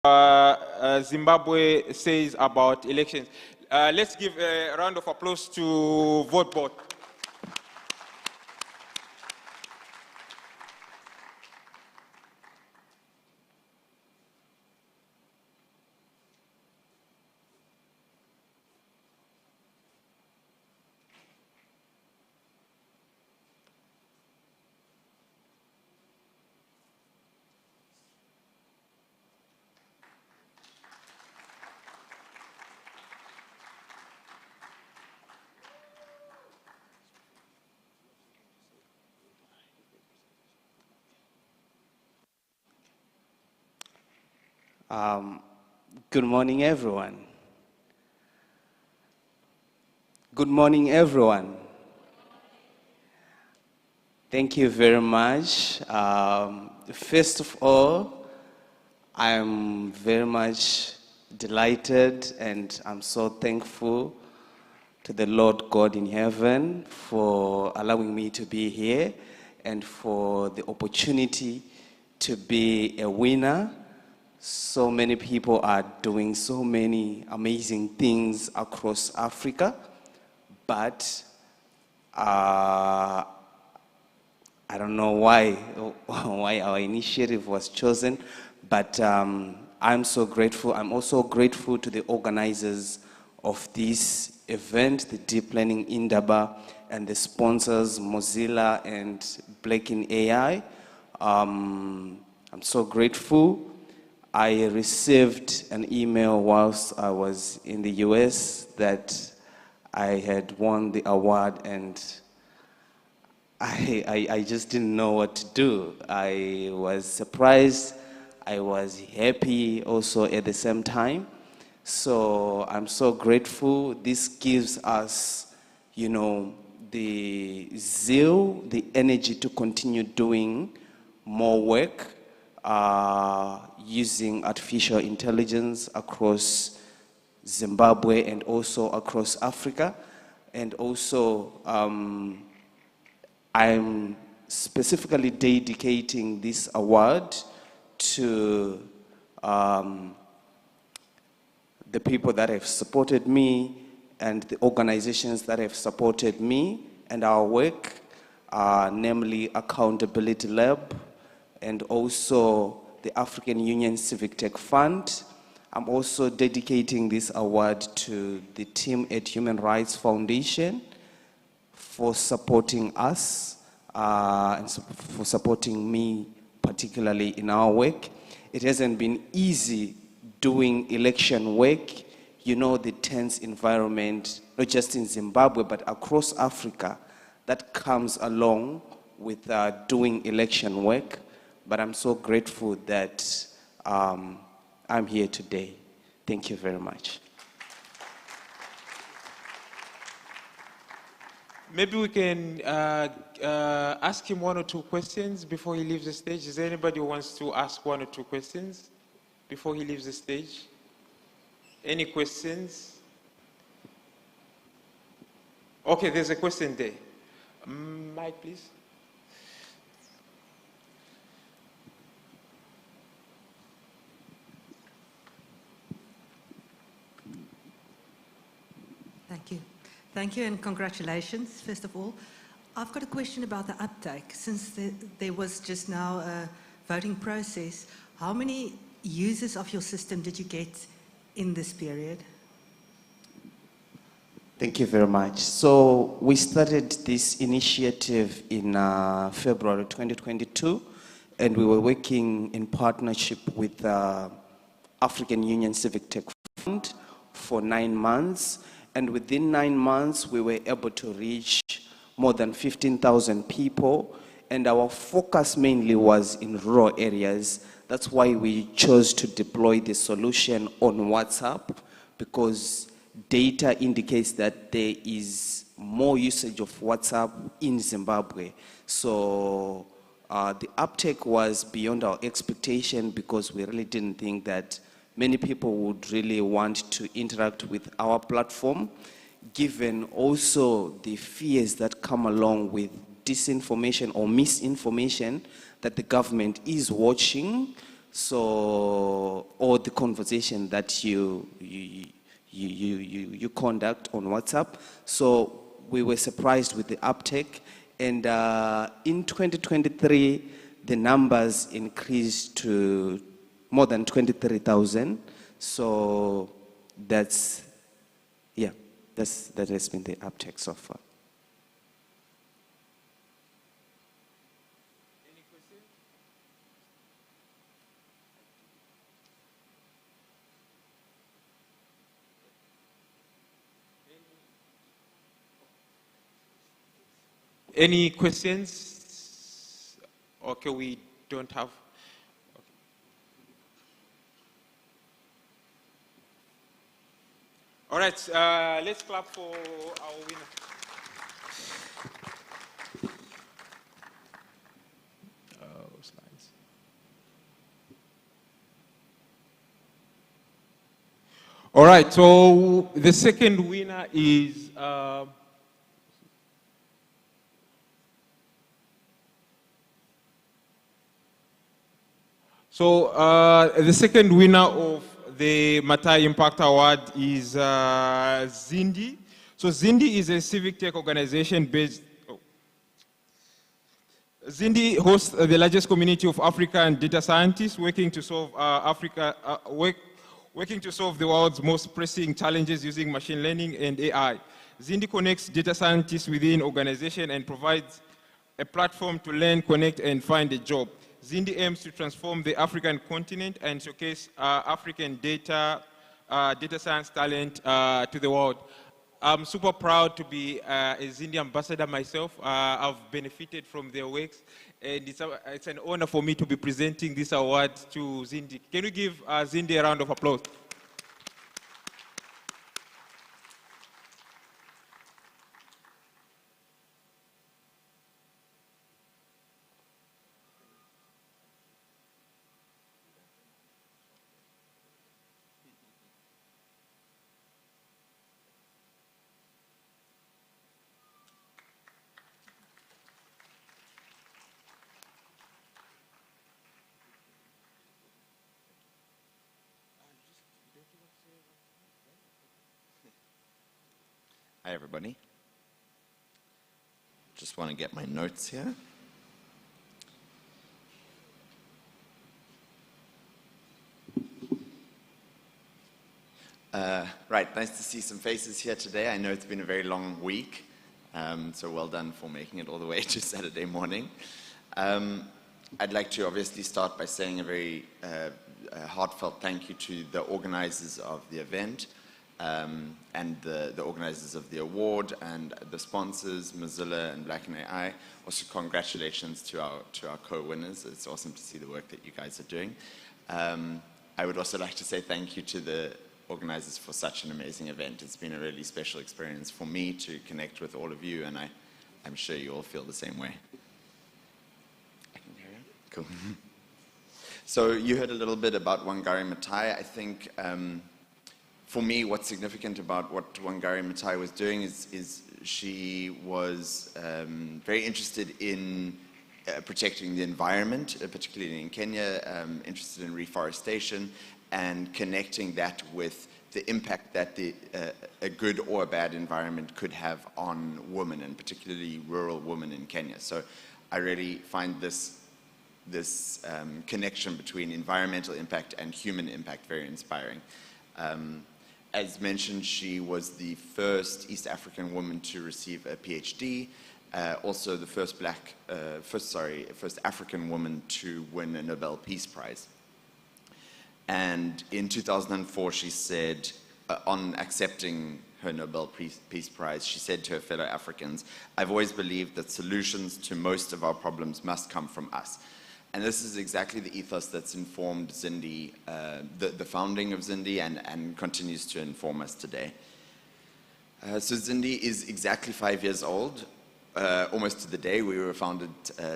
Zimbabwe says about elections. Let's give a round of applause to VoteBot. Good morning, everyone. Good morning, everyone. Thank you very much. First of all, I'm very much delighted and I'm so thankful to the Lord God in heaven for allowing me to be here and for the opportunity to be a winner. So many people are doing so many amazing things across Africa, but I don't know why our initiative was chosen, but I'm so grateful. I'm also grateful to the organizers of this event, the Deep Learning Indaba, and the sponsors, Mozilla and Black in AI. I'm so grateful. I received an email whilst I was in the US that I had won the award, and I just didn't know what to do. I was surprised. I was happy also at the same time. So I'm so grateful. This gives us, you know, the zeal, the energy to continue doing more work using artificial intelligence across Zimbabwe and also across Africa. And also, I'm specifically dedicating this award to the people that have supported me and the organizations that have supported me and our work, namely Accountability Lab and also the African Union Civic Tech Fund. I'm also dedicating this award to the team at Human Rights Foundation for supporting us and for supporting me, particularly in our work. It hasn't been easy doing election work. You know, the tense environment, not just in Zimbabwe, but across Africa, that comes along with doing election work. But I'm so grateful that I'm here today. Thank you very much. Maybe we can ask him one or two questions before he leaves the stage. Is there anybody who wants to ask one or two questions before he leaves the stage? Any questions? Okay, there's a question there. Mike, please. Thank you. Thank you and congratulations, first of all. I've got a question about the uptake. Since there was just now a voting process, how many users of your system did you get in this period? Thank you very much. So we started this initiative in February 2022, and we were working in partnership with African Union Civic Tech Fund for 9 months. And within 9 months, we were able to reach more than 15,000 people. And our focus mainly was in rural areas. That's why we chose to deploy the solution on WhatsApp, because data indicates that there is more usage of WhatsApp in Zimbabwe. So the uptake was beyond our expectation, because we really didn't think that many people would really want to interact with our platform, given also the fears that come along with disinformation or misinformation that the government is watching. So, or the conversation that you conduct on WhatsApp. So we were surprised with the uptake. And in 2023, the numbers increased to more than 23,000. So that's, yeah, that has been the uptake so far. Any questions? Any questions? Okay, we don't have. All right, let's clap for our winner. Slides. All right, so the second winner is the second winner of the Matai Impact Award is Zindi. So Zindi is a civic tech organization based. Zindi hosts the largest community of African data scientists working to solve working to solve the world's most pressing challenges using machine learning and AI. Zindi connects data scientists within organization and provides a platform to learn, connect, and find a job. Zindi aims to transform the African continent and showcase African data science talent to the world. I'm super proud to be a Zindi ambassador myself. I've benefited from their works, and it's an honor for me to be presenting this award to Zindi. Can we give Zindi a round of applause? Hi, everybody. Just want to get my notes here. Right, nice to see some faces here today. I know it's been a very long week, so well done for making it all the way to Saturday morning. I'd like to obviously start by saying a very heartfelt thank you to the organizers of the event, and the organizers of the award and the sponsors, Mozilla and Black and AI. Also, congratulations to our co-winners. It's awesome to see the work that you guys are doing. I would also like to say thank you to the organizers for such an amazing event. It's been a really special experience for me to connect with all of you, and I'm sure you all feel the same way. I can carry on? Cool. So you heard a little bit about Wangari Maathai. I think for me, what's significant about what Wangari Maathai was doing is she was very interested in protecting the environment, particularly in Kenya, interested in reforestation and connecting that with the impact that a good or a bad environment could have on women, and particularly rural women in Kenya. So I really find this connection between environmental impact and human impact very inspiring. As mentioned, she was the first East African woman to receive a PhD, also the first African woman to win a Nobel Peace Prize. And in 2004, she said, on accepting her Nobel Peace Prize, she said to her fellow Africans, "I've always believed that solutions to most of our problems must come from us." And this is exactly the ethos that's informed Zindi, the founding of Zindi, and continues to inform us today. So Zindi is exactly 5 years old, almost to the day. We were founded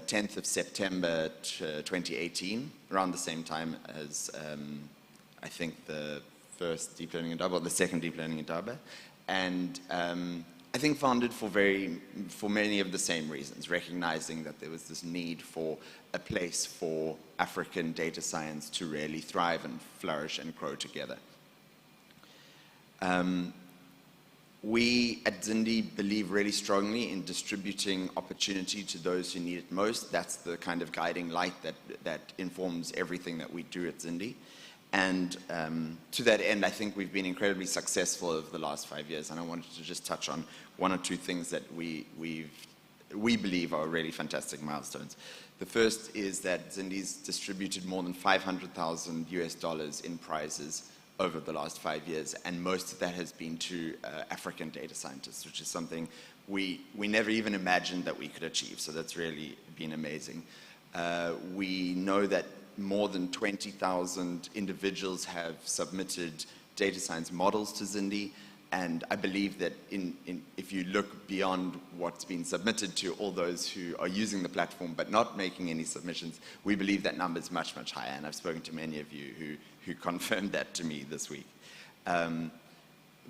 10th of September 2018, around the same time as, I think, the first deep learning Indaba, or the second deep learning Indaba. And I think founded for many of the same reasons, recognizing that there was this need for a place for African data science to really thrive and flourish and grow together. We at Zindi believe really strongly in distributing opportunity to those who need it most. That's the kind of guiding light that informs everything that we do at Zindi. And to that end, I think we've been incredibly successful over the last 5 years, and I wanted to just touch on one or two things that we believe are really fantastic milestones. The first is that Zindi's distributed more than $500,000 US in prizes over the last 5 years, and most of that has been to African data scientists, which is something we never even imagined that we could achieve, so that's really been amazing. We know that more than 20,000 individuals have submitted data science models to Zindi, and I believe that if you look beyond what's been submitted to all those who are using the platform but not making any submissions, we believe that number is much, much higher, and I've spoken to many of you who confirmed that to me this week.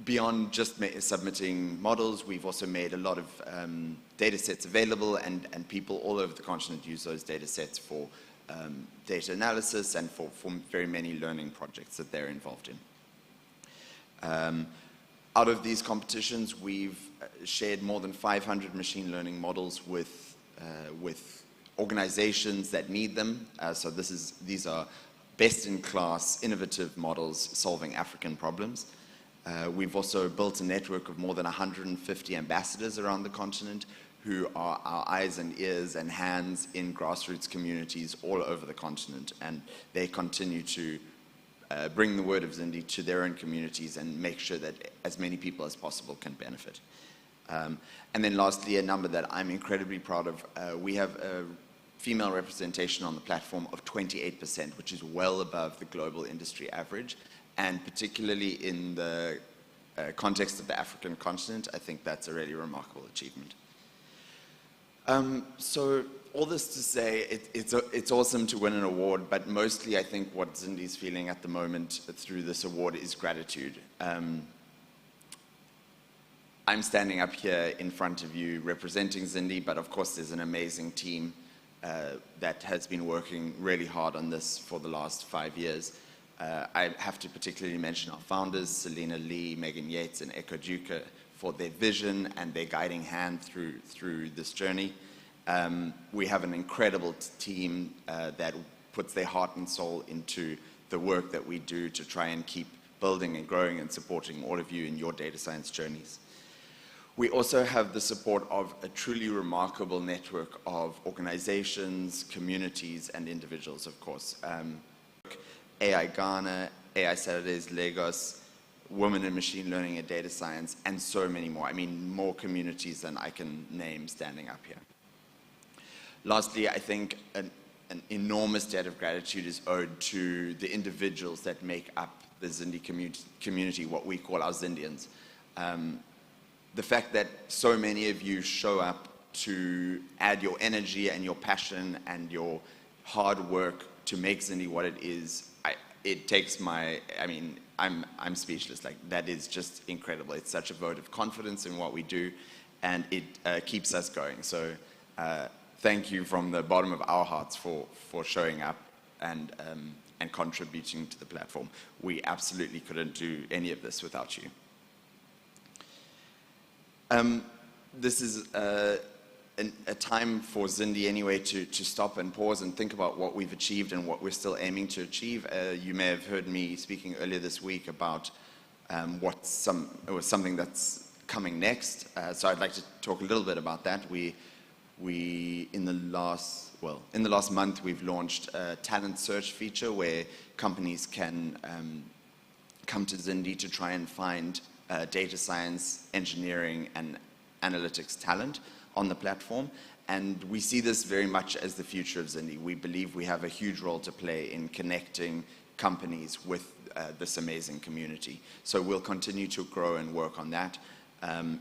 Beyond just submitting models, we've also made a lot of data sets available, and people all over the continent use those data sets for data analysis and for very many learning projects that they're involved in. Out of these competitions, we've shared more than 500 machine learning models with organizations that need them. So these are best-in-class, innovative models solving African problems. We've also built a network of more than 150 ambassadors around the continent who are our eyes and ears and hands in grassroots communities all over the continent, and they continue to bring the word of Zindi to their own communities and make sure that as many people as possible can benefit. And then lastly, a number that I'm incredibly proud of, we have a female representation on the platform of 28%, which is well above the global industry average, and particularly in the context of the African continent, I think that's a really remarkable achievement. So all this to say, it's awesome to win an award, but mostly I think what Zindi's feeling at the moment through this award is gratitude. I'm standing up here in front of you representing Zindi, but of course there's an amazing team that has been working really hard on this for the last 5 years. I have to particularly mention our founders, Selena Lee, Megan Yates, and Eko Duka, for their vision and their guiding hand through this journey. We have an incredible team that puts their heart and soul into the work that we do to try and keep building and growing and supporting all of you in your data science journeys. We also have the support of a truly remarkable network of organizations, communities, and individuals, of course. AI Ghana, AI Saturdays Lagos, Women in Machine Learning and Data Science, and so many more. I mean, more communities than I can name standing up here. Lastly, I think an enormous debt of gratitude is owed to the individuals that make up the Zindi community, what we call our Zindians. The fact that so many of you show up to add your energy and your passion and your hard work to make Zindi what it is, it takes I'm speechless. Like, that is just incredible. It's such a vote of confidence in what we do, and it keeps us going. So thank you from the bottom of our hearts for showing up and contributing to the platform. We absolutely couldn't do any of this without you. This is a time for Zindi anyway to stop and pause and think about what we've achieved and what we're still aiming to achieve. You may have heard me speaking earlier this week about something that's coming next. So I'd like to talk a little bit about that. In the last month, we've launched a talent search feature where companies can come to Zindi to try and find data science, engineering, and analytics talent on the platform. And we see this very much as the future of Zindi. We believe we have a huge role to play in connecting companies with this amazing community. So we'll continue to grow and work on that.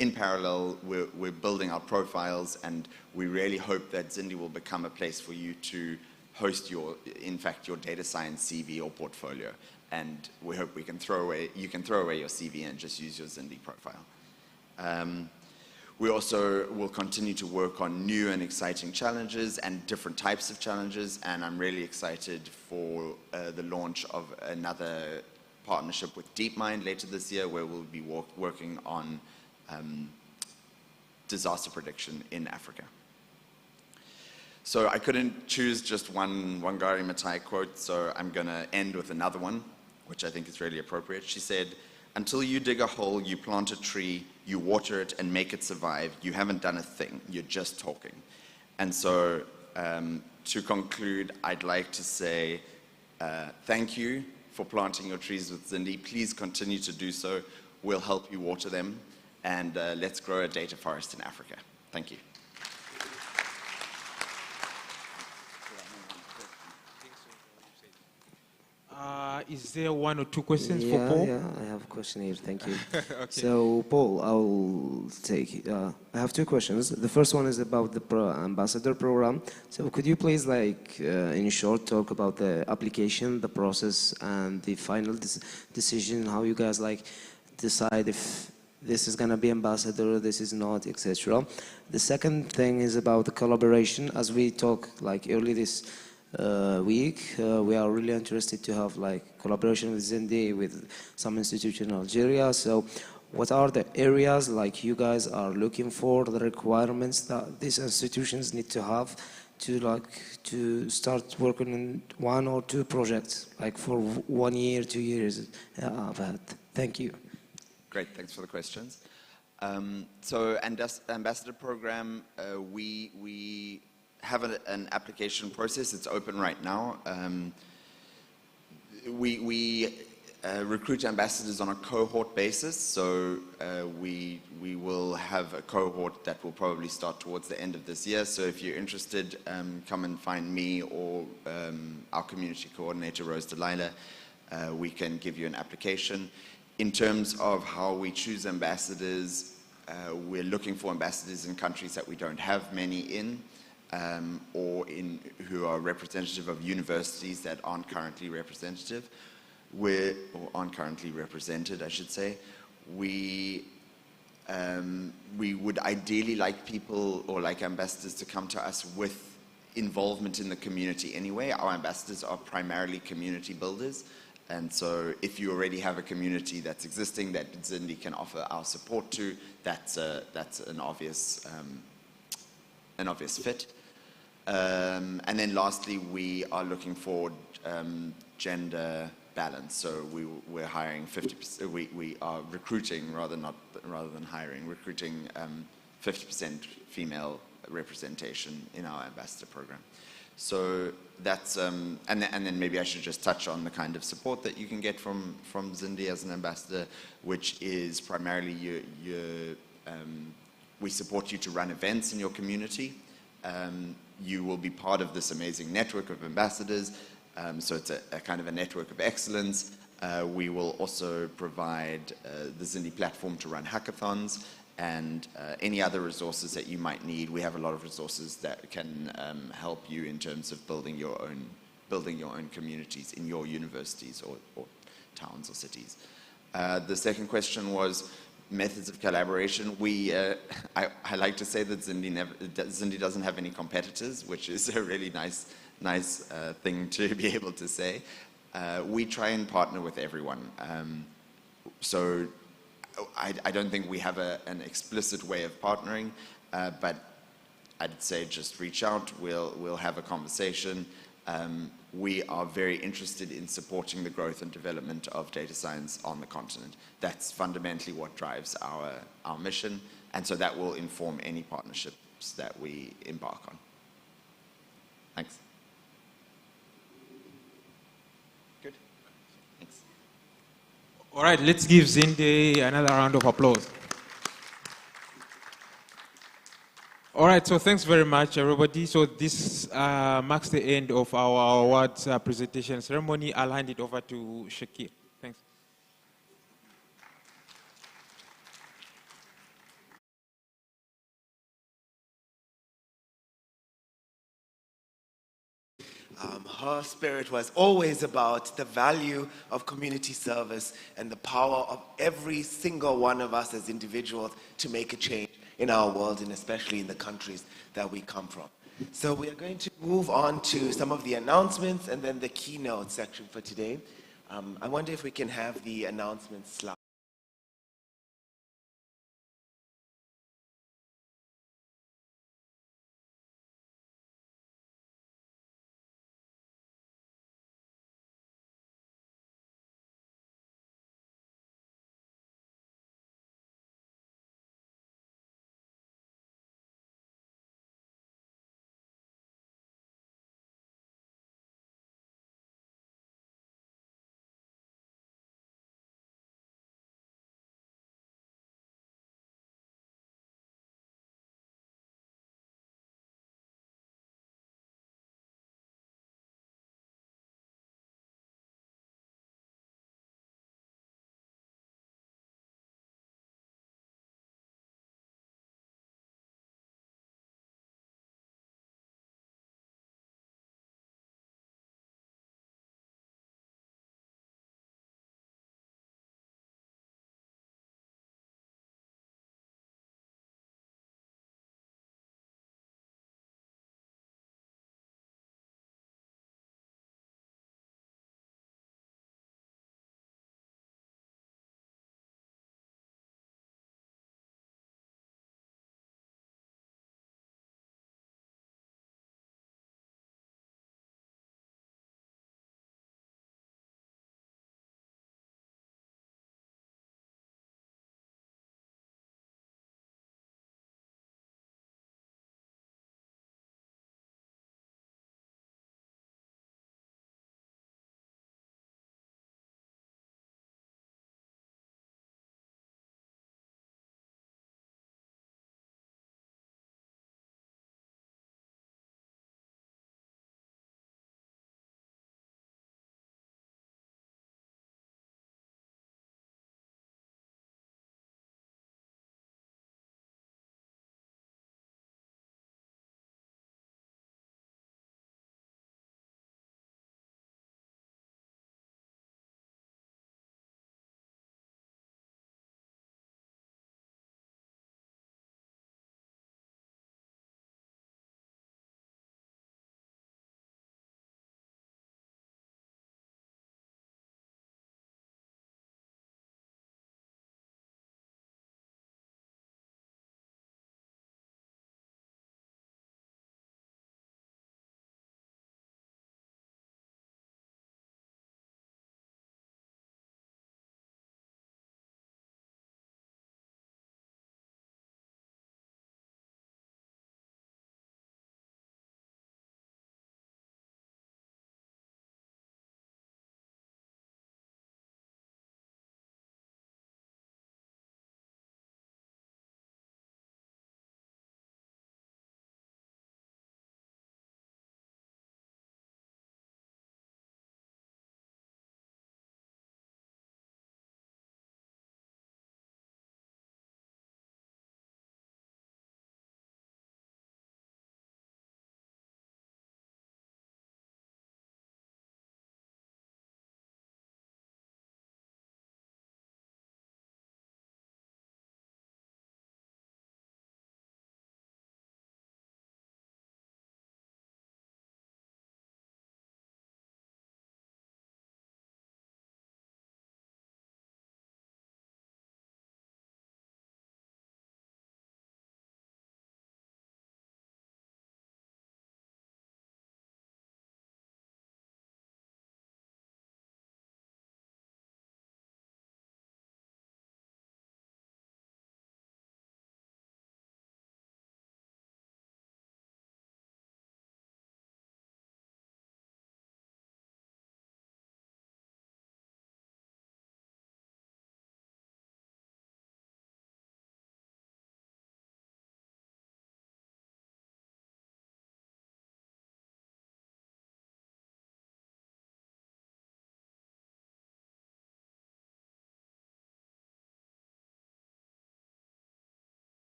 In parallel, we're building our profiles, and we really hope that Zindi will become a place for you to host your data science CV or portfolio. And we hope you can throw away your CV and just use your Zindi profile. We also will continue to work on new and exciting challenges and different types of challenges, and I'm really excited for the launch of another partnership with DeepMind later this year, where we'll be working on disaster prediction in Africa. So I couldn't choose just one Wangari Maathai quote, so I'm going to end with another one, which I think is really appropriate. She said, "Until you dig a hole, you plant a tree, you water it and make it survive, you haven't done a thing, you're just talking." And so to conclude, I'd like to say thank you for planting your trees with Zindi. Please continue to do so. We'll help you water them, and let's grow a data forest in Africa. Thank you. Is there one or two questions for Paul? Yeah, I have a question here. Thank you. Okay. So, Paul, I'll take it. I have two questions. The first one is about the ambassador program. So, could you please, in short, talk about the application, the process, and the final decision? How you guys decide if this is gonna be ambassador, this is not, etc. The second thing is about the collaboration. As we talk early this week, we are really interested to have collaboration with Zindi, with some institution in Algeria. So what are the areas you guys are looking for, the requirements that these institutions need to have to start working on one or two projects for 1 year, 2 years ahead? Thank you. Great, thanks for the questions. So ambassador program, we have an application process. It's open right now. We recruit ambassadors on a cohort basis. So we will have a cohort that will probably start towards the end of this year. So if you're interested, come and find me or our community coordinator, Rose Delilah. We can give you an application. In terms of how we choose ambassadors, we're looking for ambassadors in countries that we don't have many in. Or who are representative of universities that aren't currently represented, I should say. We would ideally like people or ambassadors to come to us with involvement in the community anyway. Our ambassadors are primarily community builders, and so if you already have a community that's existing that Zindi can offer our support to, that's an obvious fit. And then lastly, we are looking for gender balance. So we're hiring 50%. We are recruiting rather than hiring, recruiting 50% female representation in our ambassador program. So that's and then maybe I should just touch on the kind of support that you can get from Zindi as an ambassador, which is primarily we support you to run events in your community. You will be part of this amazing network of ambassadors, so it's a kind of a network of excellence. We will also provide the Zindi platform to run hackathons and any other resources that you might need. We have a lot of resources that can help you in terms of building your own communities in your universities or towns or cities. The second question was methods of collaboration. I like to say that Zindi doesn't have any competitors, which is a really nice thing to be able to say. We try and partner with everyone. So I don't think we have an explicit way of partnering, but I'd say just reach out. We'll have a conversation. We are very interested in supporting the growth and development of data science on the continent. That's fundamentally what drives our mission, and so that will inform any partnerships that we embark on. Thanks. Good. Thanks. All right, let's give Zindi another round of applause. All right, so thanks very much, everybody. So this marks the end of our awards presentation ceremony. I'll hand it over to Shakir. Thanks. Her spirit was always about the value of community service and the power of every single one of us as individuals to make a change in our world and especially in the countries that we come from. So we are going to move on to some of the announcements and then the keynote section for today. I wonder if we can have the announcements slide.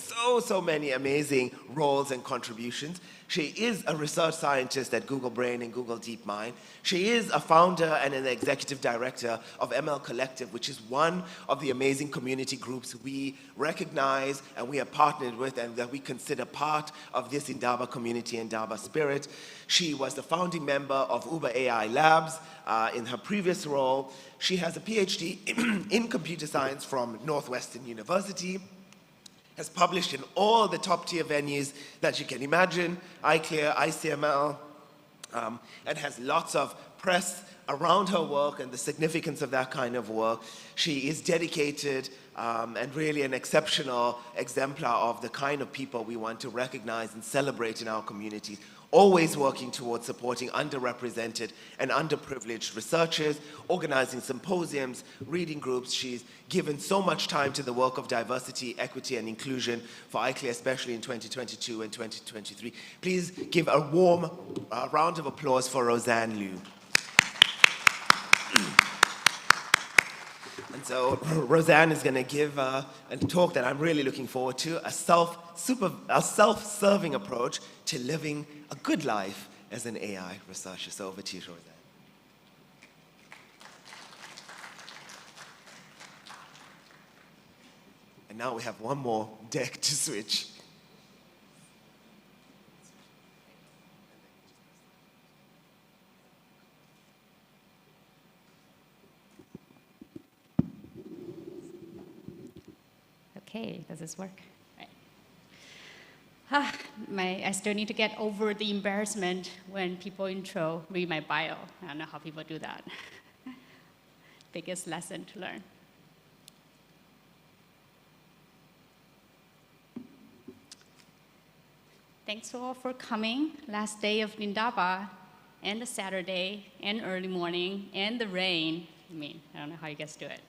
so many amazing roles and contributions. She is a research scientist at Google Brain and Google DeepMind. She is a founder and an executive director of ML Collective, which is one of the amazing community groups we recognize and we are partnered with and that we consider part of this Indaba community, Indaba spirit. She was the founding member of Uber AI Labs in her previous role. She has a PhD in computer science from Northwestern University, has published in all the top-tier venues that you can imagine, iClear, ICML, and has lots of press around her work and the significance of that kind of work. She is dedicated and really an exceptional exemplar of the kind of people we want to recognize and celebrate in our communities, always working towards supporting underrepresented and underprivileged researchers, organizing symposiums, reading groups. She's given so much time to the work of diversity, equity, and inclusion for iClear, especially in 2022 and 2023. Please give a warm round of applause for Roseanne Liu. And so Roseanne is going to give a talk that I'm really looking forward to, a self-serving approach to living a good life as an AI researcher. So over to you, Roseanne. And now we have one more deck to switch. Okay, does this work? Right. I still need to get over the embarrassment when people read my bio. I don't know how people do that. Biggest lesson to learn. Thanks all for coming. Last day of Indaba, and the Saturday, and early morning, and the rain. I don't know how you guys do it.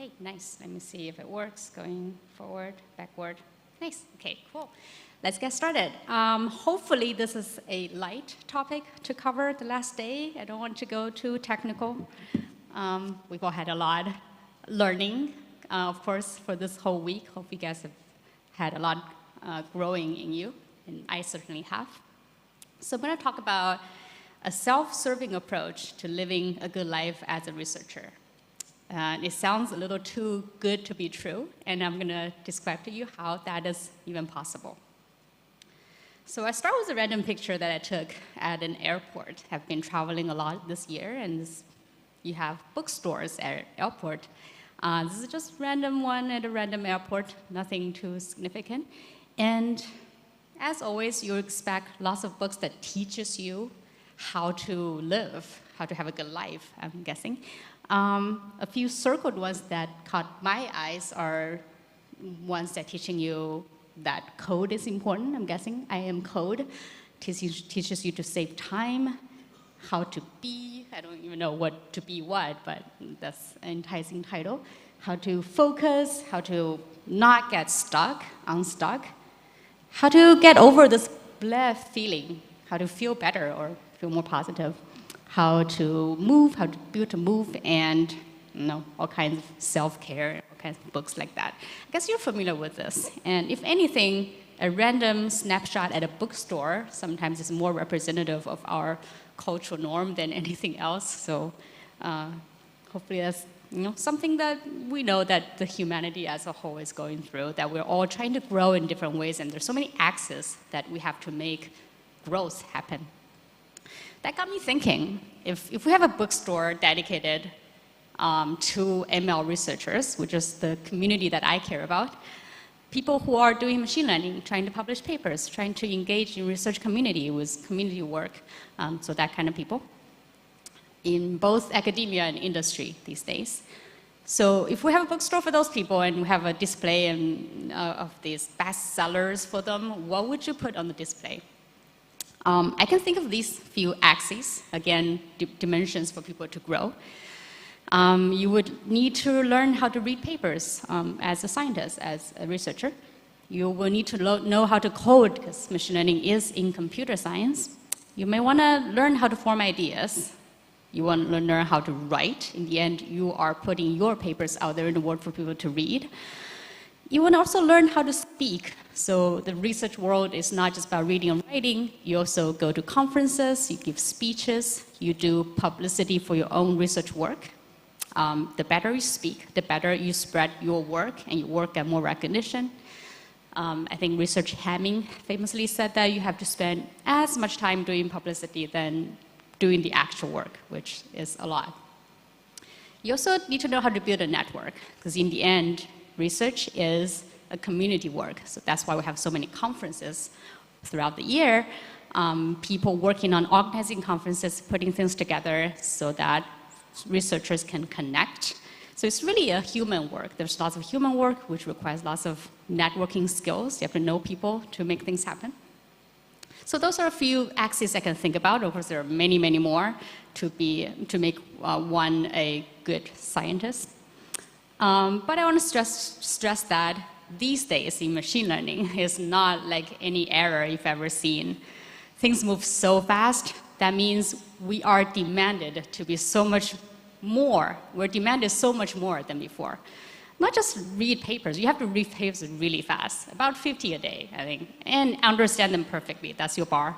Okay, nice. Let me see if it works. Going forward, backward. Nice. Okay, cool. Let's get started. Hopefully this is a light topic to cover the last day. I don't want to go too technical. We've all had a lot learning, of course, for this whole week. Hope you guys have had a lot growing in you, and I certainly have. So I'm going to talk about a self-serving approach to living a good life as a researcher. It sounds a little too good to be true, and I'm going to describe to you how that is even possible. So I start with a random picture that I took at an airport. I've been traveling a lot this year, and you have bookstores at airport. This is just random one at a random airport, nothing too significant. And as always, you expect lots of books that teaches you how to live, how to have a good life, I'm guessing. A few circled ones that caught my eyes are ones that teaching you that code is important, I'm guessing. I am code. Teaches you to save time, how to be, I don't even know what to be what, but that's an enticing title. How to focus, how to not get unstuck, how to get over this bleh feeling, how to feel better or feel more positive, how to move, how to be able to move, and all kinds of self-care, all kinds of books like that. I guess you're familiar with this. And if anything, a random snapshot at a bookstore sometimes is more representative of our cultural norm than anything else. So hopefully that's something that we know that the humanity as a whole is going through, that we're all trying to grow in different ways, and there's so many axes that we have to make growth happen. That got me thinking, if we have a bookstore dedicated to ML researchers, which is the community that I care about, people who are doing machine learning, trying to publish papers, trying to engage in research community with community work, so that kind of people, in both academia and industry these days, So if we have a bookstore for those people and we have a display of these bestsellers for them, what would you put on the display? I can think of these few axes, again, dimensions for people to grow. You would need to learn how to read papers as a scientist, as a researcher. You will need to know how to code, because machine learning is in computer science. You may want to learn how to form ideas. You want to learn how to write. In the end, you are putting your papers out there in the world for people to read. You want to also learn how to speak. So the research world is not just about reading and writing. You also go to conferences, you give speeches, you do publicity for your own research work. The better you speak, the better you spread your work, and your work get more recognition. I think Research Hamming famously said that you have to spend as much time doing publicity than doing the actual work, which is a lot. You also need to know how to build a network, because in the end, research is a community work. So that's why we have so many conferences throughout the year. People working on organizing conferences, putting things together so that researchers can connect. So it's really a human work. There's lots of human work, which requires lots of networking skills. You have to know people to make things happen. So those are a few axes I can think about. Of course, there are many, many more to make one a good scientist. But I want to stress that these days in machine learning is not like any era you've ever seen. Things move so fast. That means we are demanded to be so much more. We're demanded so much more than before. Not just read papers. You have to read papers really fast, about 50 a day, I think, and understand them perfectly. That's your bar.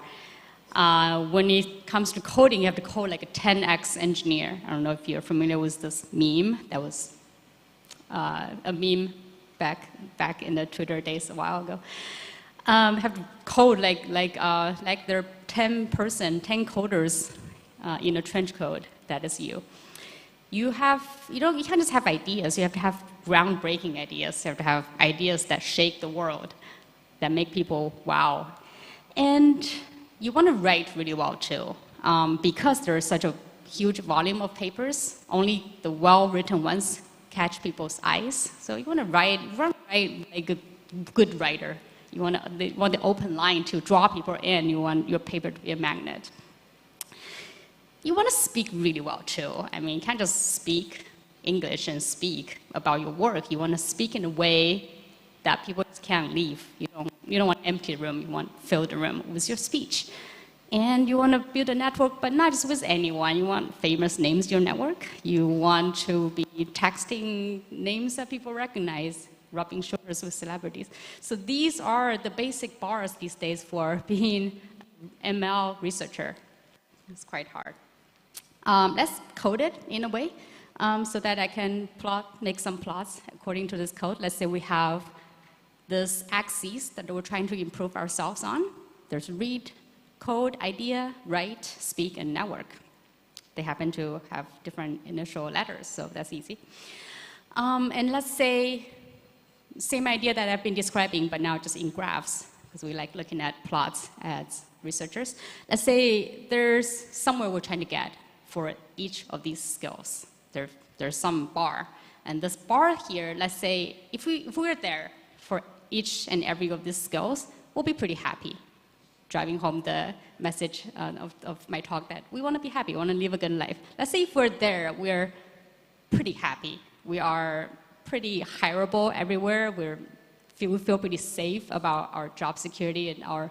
When it comes to coding, you have to code like a 10x engineer. I don't know if you're familiar with this meme. That was a meme back in the Twitter days a while ago. Have to code like there are 10 coders in a trench coat. That is you. You can't just have ideas. You have to have groundbreaking ideas. You have to have ideas that shake the world, that make people wow. And you want to write really well too, because there is such a huge volume of papers. Only the well-written ones catch people's eyes. So you want to write like a good writer. You want the open line to draw people in. You want your paper to be a magnet. You want to speak really well too. I mean, you can't just speak English and speak about your work. You want to speak in a way that people can't leave. You don't want an empty room. You want to fill the room with your speech. And you want to build a network, but not just with anyone. You want famous names in your network. You want to be texting names that people recognize, rubbing shoulders with celebrities. So these are the basic bars these days for being an ML researcher. It's quite hard. Let's code it in a way so that I can make some plots according to this code. Let's say we have this axis that we're trying to improve ourselves on. There's read, code, idea, write, speak, and network. They happen to have different initial letters, so that's easy. And let's say, same idea that I've been describing, but now just in graphs, because we like looking at plots as researchers. Let's say there's somewhere we're trying to get for each of these skills. There's some bar. And this bar here, let's say, if we're there for each and every of these skills, we'll be pretty happy. Driving home the message of my talk that we want to be happy, we want to live a good life. Let's say if we're there, we're pretty happy. We are pretty hireable everywhere. We feel pretty safe about our job security and our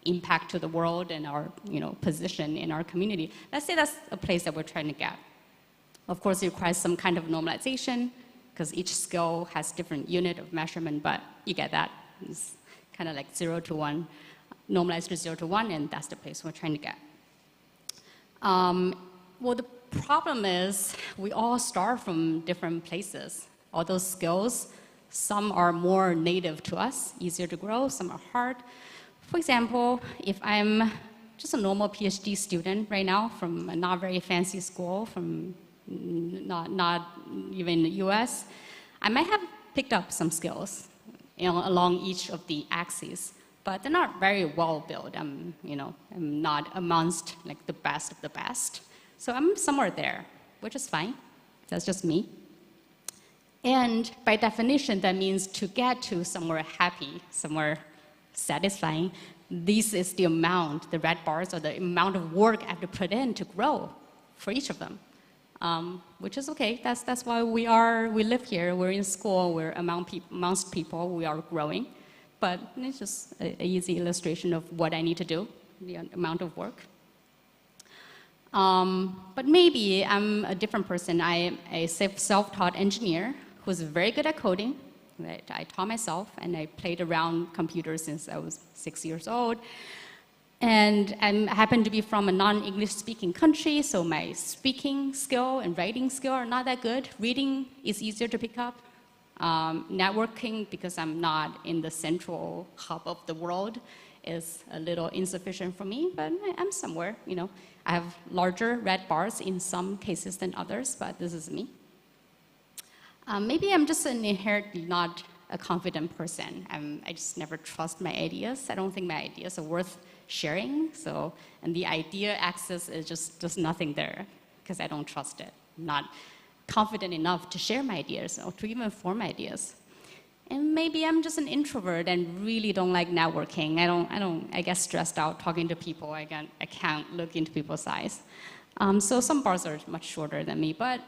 impact to the world and our position in our community. Let's say that's a place that we're trying to get. Of course, it requires some kind of normalization, because each skill has different unit of measurement, but you get that. It's kind of like 0 to 1. Normalized to 0 to 1, and that's the place we're trying to get. Well, the problem is we all start from different places. All those skills, some are more native to us, easier to grow, some are hard. For example, if I'm just a normal PhD student right now from a not very fancy school, from not even the US, I might have picked up some skills along each of the axes. But they're not very well built. I'm not amongst like the best of the best. So I'm somewhere there, which is fine. That's just me. And by definition, that means to get to somewhere happy, somewhere satisfying, this is the amount, the red bars, or the amount of work I have to put in to grow for each of them. Which is okay. That's why we live here. We're in school. We're amongst people. We are growing, but it's just an easy illustration of what I need to do, the amount of work. But maybe I'm a different person. I am a self-taught engineer who's very good at coding. I taught myself, and I played around computers since I was 6 years old. And I happen to be from a non-English speaking country, so my speaking skill and writing skill are not that good. Reading is easier to pick up. Networking, because I'm not in the central hub of the world, is a little insufficient for me, but I'm somewhere, you know. I have larger red bars in some cases than others, but this is me. Maybe I'm just an inherently not a confident person. I just never trust my ideas. I don't think my ideas are worth sharing. So, and the idea axis is just nothing there because I don't trust it. I'm not confident enough to share my ideas or to even form ideas. And maybe I'm just an introvert and really don't like networking. I get stressed out talking to people. I can't look into people's eyes. So some bars are much shorter than me, but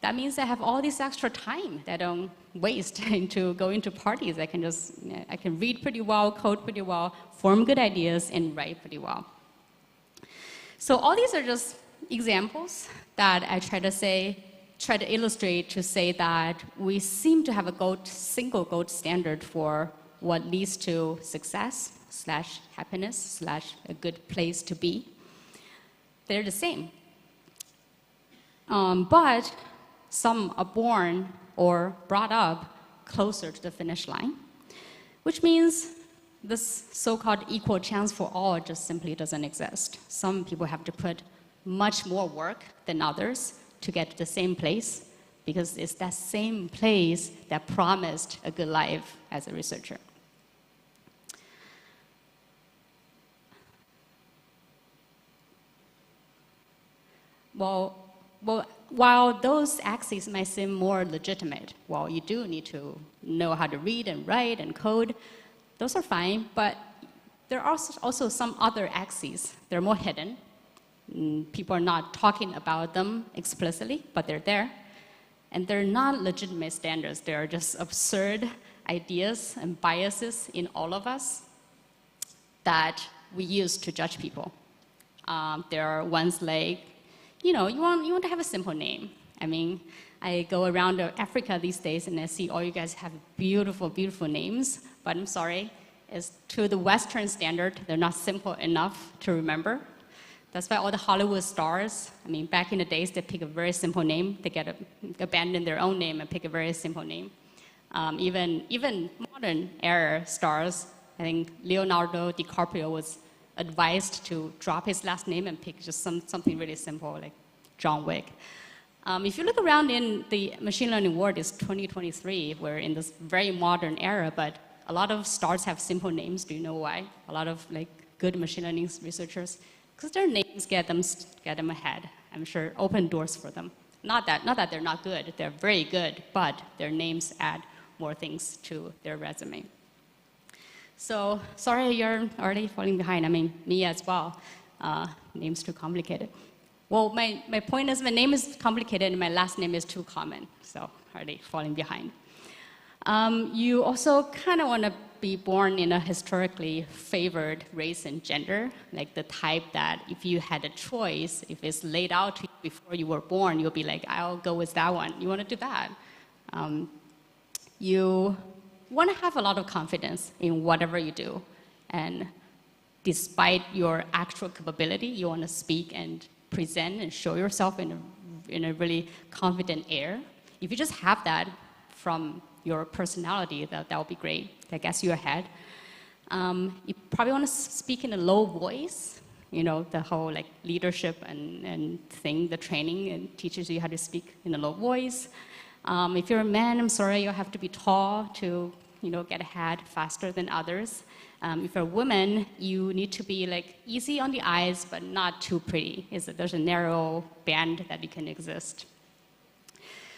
that means I have all this extra time that I don't waste into going to parties. I can read pretty well, code pretty well, form good ideas, and write pretty well. So all these are just examples that I try to illustrate to say that we seem to have a single gold standard for what leads to success / happiness / a good place to be. They're the same. But some are born or brought up closer to the finish line, which means this so-called equal chance for all just simply doesn't exist. Some people have to put much more work than others to get to the same place, because it's that same place that promised a good life as a researcher. Well, while those axes might seem more legitimate, well, you do need to know how to read and write and code. Those are fine, but there are also some other axes. They're more hidden. People are not talking about them explicitly, but they're there. And they're not legitimate standards. They are just absurd ideas and biases in all of us that we use to judge people. There are ones like, you want to have a simple name. I mean, I go around Africa these days and I see all you guys have beautiful, beautiful names, but I'm sorry, to the Western standard, they're not simple enough to remember. That's why all the Hollywood stars, I mean, back in the days, they pick a very simple name. They abandon their own name and pick a very simple name. Even modern era stars, I think Leonardo DiCaprio was advised to drop his last name and pick just something really simple, like John Wick. If you look around in the machine learning world, it's 2023. We're in this very modern era, but a lot of stars have simple names. Do you know why? A lot of good machine learning researchers, because their names get them ahead. I'm sure open doors for them. Not that they're not good. They're very good, but their names add more things to their resume. So sorry you're already falling behind. I mean, me as well. Name's too complicated. Well, my point is my name is complicated and my last name is too common. So already falling behind. You also kind of want to be born in a historically favored race and gender, like the type that if you had a choice, if it's laid out to you before you were born, you'll be like, I'll go with that one. You want to do that. You want to have a lot of confidence in whatever you do. And despite your actual capability, you want to speak and present and show yourself in a really confident air. If you just have that from your personality, that will be great. That gets you ahead. You probably want to speak in a low voice. You know, the whole leadership and thing, the training and teaches you how to speak in a low voice. If you're a man, I'm sorry, you have to be tall to get ahead faster than others. If you're a woman, you need to be easy on the eyes, but not too pretty. There's a narrow band that you can exist.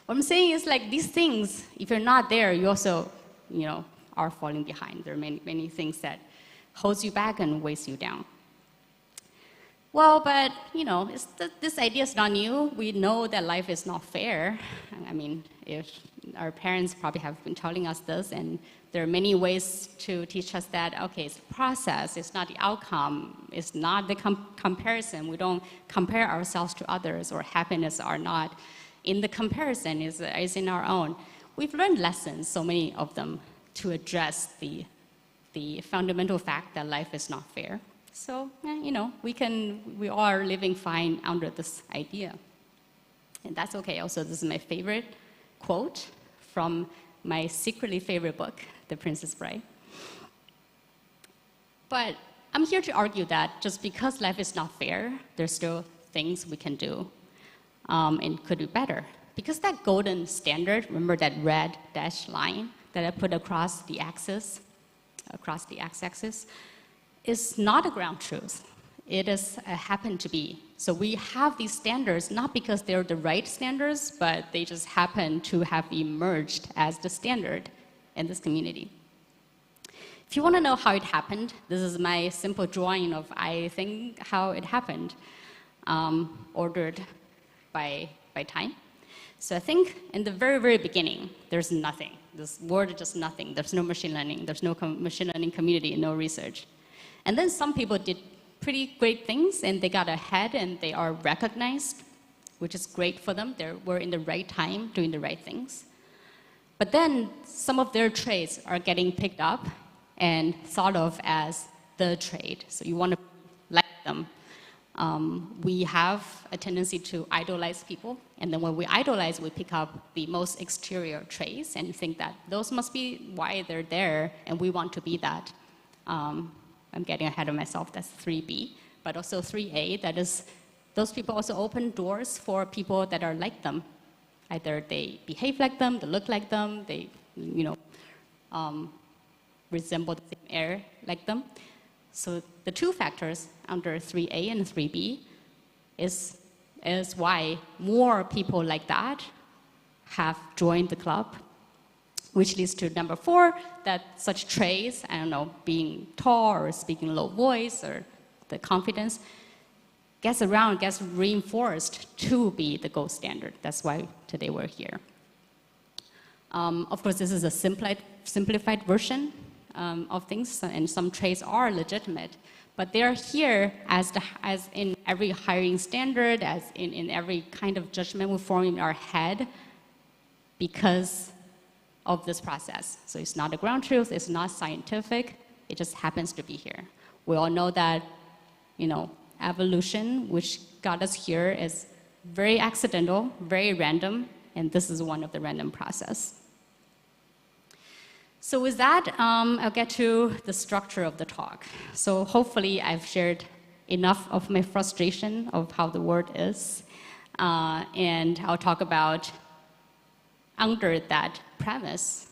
What I'm saying is like these things, if you're not there, you also, are falling behind. There are many, many things that holds you back and weighs you down. Well, but, this idea is not new. We know that life is not fair. I mean, if our parents probably have been telling us this, and there are many ways to teach us that, okay, it's a process, it's not the outcome, it's not the comparison. We don't compare ourselves to others, or happiness are not in the comparison, is in our own. We've learned lessons, so many of them, to address the fundamental fact that life is not fair. So, we are living fine under this idea. And that's okay. Also, this is my favorite quote from my secretly favorite book, The Princess Bride. But I'm here to argue that just because life is not fair, there's still things we can do and could do better. Because that golden standard, remember that red dashed line that I put across the x-axis, is not a ground truth. It is happened to be. So we have these standards not because they're the right standards, but they just happen to have emerged as the standard in this community. If you want to know how it happened, this is my simple drawing of, I think, how it happened, ordered by time. So I think in the very, very beginning, there's nothing. This word is just nothing. There's no machine learning. There's no machine learning community, no research. And then some people did pretty great things, and they got ahead, and they are recognized, which is great for them. They were in the right time, doing the right things. But then some of their traits are getting picked up and thought of as the trait. So you want to like them. We have a tendency to idolize people, and then when we idolize, we pick up the most exterior traits and think that those must be why they're there, and we want to be that. I'm getting ahead of myself, that's 3B, but also 3A, that is, those people also open doors for people that are like them. Either they behave like them, they look like them, they, resemble the same air like them. So the two factors under 3A and 3B is why more people like that have joined the club, which leads to number 4, that such traits, being tall or speaking low voice or the confidence, gets reinforced to be the gold standard. That's why today we're here. Of course, this is a simplified version of things, and some traits are legitimate, but they're here as in every hiring standard, as in every kind of judgment we form in our head because of this process. So it's not a ground truth, it's not scientific, it just happens to be here. We all know that, evolution, which got us here, is very accidental, very random, and this is one of the random process. So with that, I'll get to the structure of the talk. So hopefully I've shared enough of my frustration of how the world is, and I'll talk about, under that premise,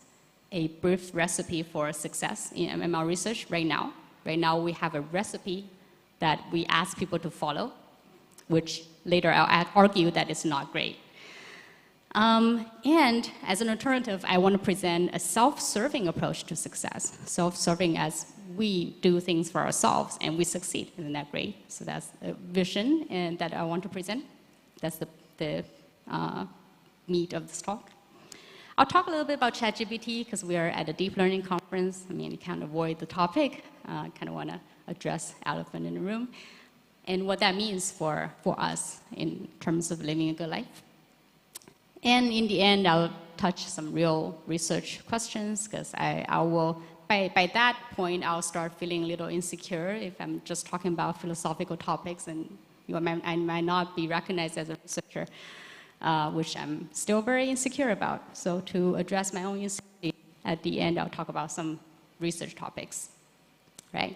a brief recipe for success in MMR research right now. Right now we have a recipe that we ask people to follow, which later I'll argue that it's not great. And as an alternative, I want to present a self-serving approach to success. Self-serving as we do things for ourselves and we succeed. Isn't that great? So that's a vision and that I want to present. That's the meat of this talk. I'll talk a little bit about ChatGPT because we are at a deep learning conference. I mean, you can't avoid the topic. I kind of want to address elephant in the room and what that means for us in terms of living a good life. And in the end, I'll touch some real research questions because I will, by that point, I'll start feeling a little insecure if I'm just talking about philosophical topics and I might not be recognized as a researcher, which I'm still very insecure about. So to address my own insecurity, at the end, I'll talk about some research topics, right?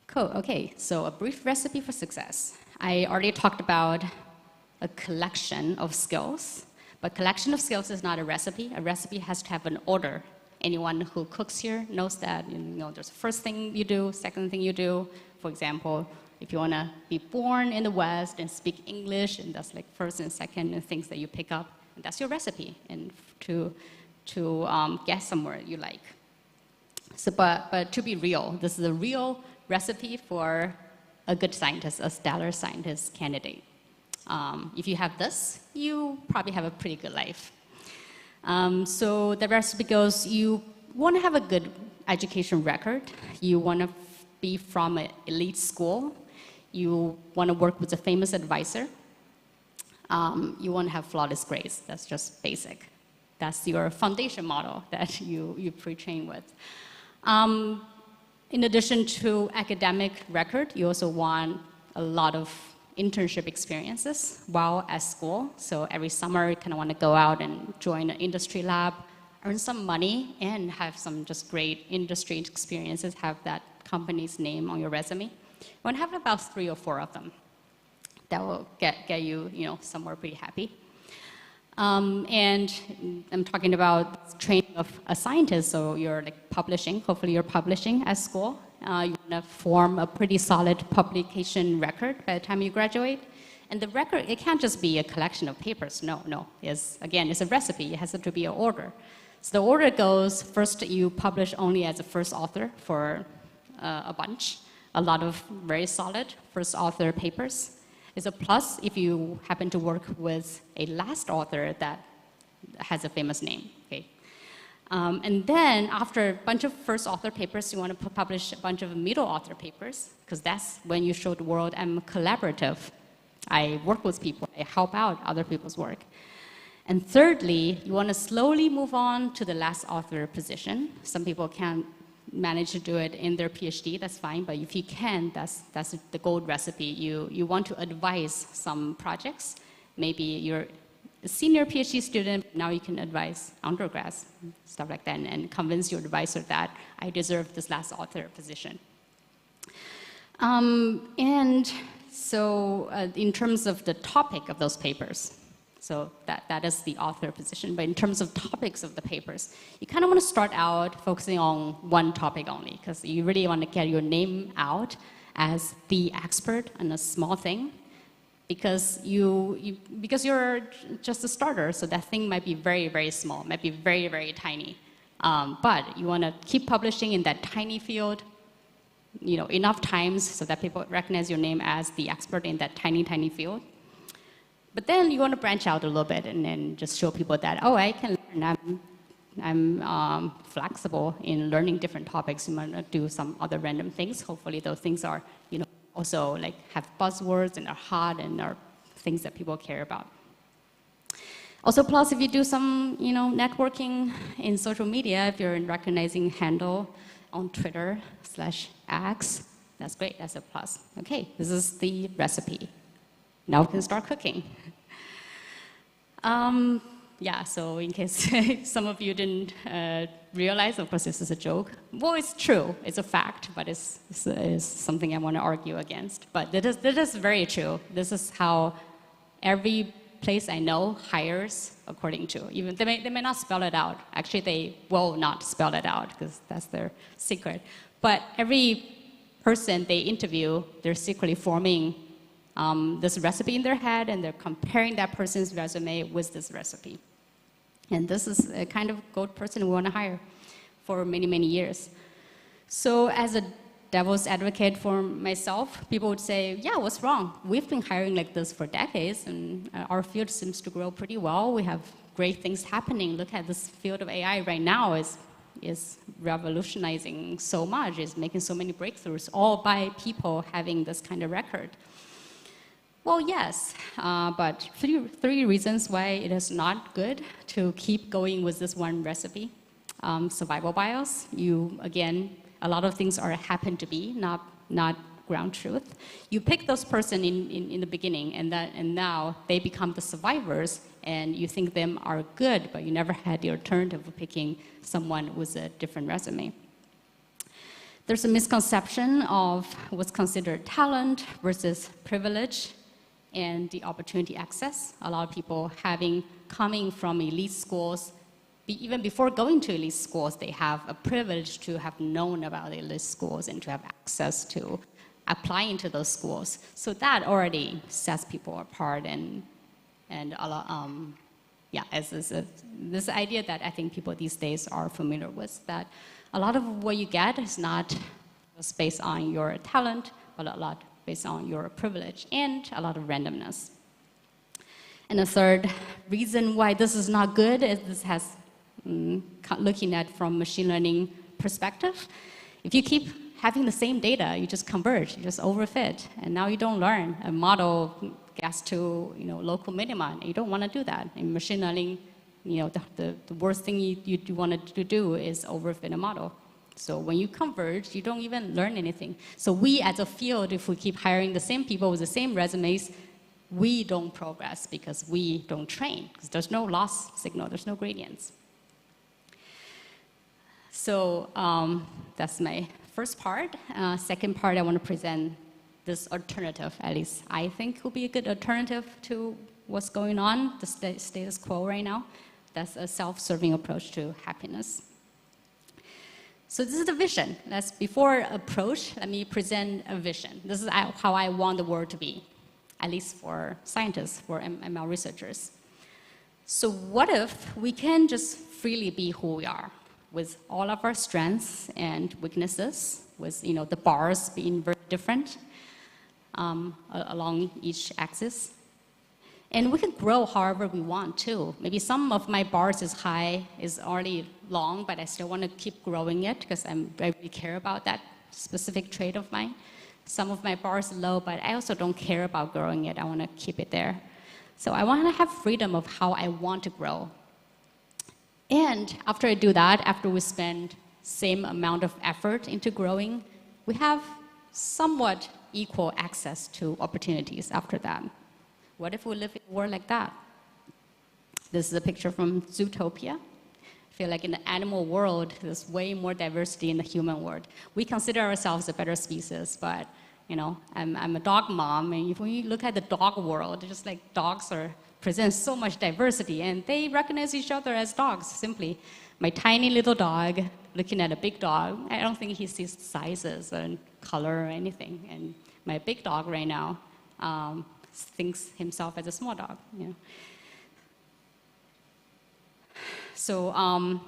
Cool, okay, so a brief recipe for success. I already talked about a collection of skills, but collection of skills is not a recipe. A recipe has to have an order. Anyone who cooks here knows that, there's the first thing you do, second thing you do. For example, if you want to be born in the West and speak English, and that's like first and second and things that you pick up That's your recipe, and to get somewhere you like. So, but to be real, this is a real recipe for a good scientist, a stellar scientist candidate. If you have this, you probably have a pretty good life. So the recipe goes, you want to have a good education record. You want to be from an elite school. You want to work with a famous advisor. You want to have flawless grades. That's just basic. That's your foundation model that you pre-train with. In addition to academic record, you also want a lot of internship experiences while at school. So every summer, you kind of want to go out and join an industry lab, earn some money, and have some just great industry experiences, have that company's name on your resume. You want to have about 3 or 4 of them. That will get you, somewhere pretty happy. And I'm talking about training of a scientist, so you're like publishing, hopefully you're publishing at school. You want to form a pretty solid publication record by the time you graduate. And the record, it can't just be a collection of papers, no. It's a recipe, it has to be an order. So the order goes, first you publish only as a first author for a bunch, a lot of very solid first author papers. It's a plus if you happen to work with a last author that has a famous name, okay? And then after a bunch of first author papers, you want to publish a bunch of middle author papers, because that's when you show the world I'm collaborative. I work with people, I help out other people's work. And thirdly, you want to slowly move on to the last author position. Some people can't manage to do it in their PhD, that's fine, but if you can, that's the gold recipe. You want to advise some projects. Maybe you're a senior PhD student, now you can advise undergrads, stuff like that, and convince your advisor that I deserve this last author position. And so in terms of the topic of those papers, so that is the author position. But in terms of topics of the papers, you kind of want to start out focusing on one topic only, because you really want to get your name out as the expert on a small thing, because because you're just a starter, so that thing might be very, very small, might be very, very tiny. But you want to keep publishing in that tiny field, enough times so that people recognize your name as the expert in that tiny, tiny field. But then you want to branch out a little bit and then just show people that, I can learn. I'm flexible in learning different topics. You want to do some other random things. Hopefully those things are, also like have buzzwords and are hot and are things that people care about. Also, plus if you do some, networking in social media, if you're in recognizing handle on Twitter/X, that's great, that's a plus. Okay, this is the recipe. Now we can start cooking. So in case some of you didn't realize, of course this is a joke. Well, it's true, it's a fact, but it's something I want to argue against. But that is very true. This is how every place I know hires according to. Even they may not spell it out. Actually, they will not spell it out because that's their secret. But every person they interview, they're secretly forming this recipe in their head, and they're comparing that person's resume with this recipe. And this is a kind of gold person we want to hire for many, many years. So as a devil's advocate for myself, people would say, yeah, what's wrong? We've been hiring like this for decades, and our field seems to grow pretty well. We have great things happening. Look at this field of AI right now is revolutionizing so much, is making so many breakthroughs, all by people having this kind of record. Well, yes, but three reasons why it is not good to keep going with this one recipe. Survival bias. Again, a lot of things happen to be, not ground truth. You pick those person in the beginning, and now they become the survivors, and you think them are good, but you never had the alternative of picking someone with a different resume. There's a misconception of what's considered talent versus privilege and the opportunity access. A lot of people coming from elite schools, even before going to elite schools, they have a privilege to have known about the elite schools and to have access to applying to those schools. So that already sets people apart and yeah, this idea that I think people these days are familiar with, that a lot of what you get is not just based on your talent, but a lot based on your privilege and a lot of randomness. And the third reason why this is not good is this has, looking at from machine learning perspective, if you keep having the same data, you just converge, you just overfit, and now you don't learn. A model gets to local minima. You don't want to do that. In machine learning, the worst thing you want to do is overfit a model. So when you converge, you don't even learn anything. So we as a field, if we keep hiring the same people with the same resumes, we don't progress because we don't train, because there's no loss signal, there's no gradients. So that's my first part. Second part, I want to present this alternative, at least I think will be a good alternative to what's going on, the status quo right now. That's a self-serving approach to happiness. So this is the vision. Before approach, let me present a vision. This is how I want the world to be, at least for scientists, for ML researchers. So what if we can just freely be who we are, with all of our strengths and weaknesses, with the bars being very different along each axis. And we can grow however we want too. Maybe some of my bars is already long, but I still want to keep growing it because I really care about that specific trait of mine. Some of my bars are low, but I also don't care about growing it. I want to keep it there. So I want to have freedom of how I want to grow. And after I do that, after we spend same amount of effort into growing, we have somewhat equal access to opportunities after that. What if we live in a world like that? This is a picture from Zootopia. I feel like in the animal world, there's way more diversity in the human world. We consider ourselves a better species, but I'm a dog mom, and if we look at the dog world, just like dogs present so much diversity, and they recognize each other as dogs, simply. My tiny little dog looking at a big dog, I don't think he sees sizes and color or anything. And my big dog right now thinks himself as a small dog. So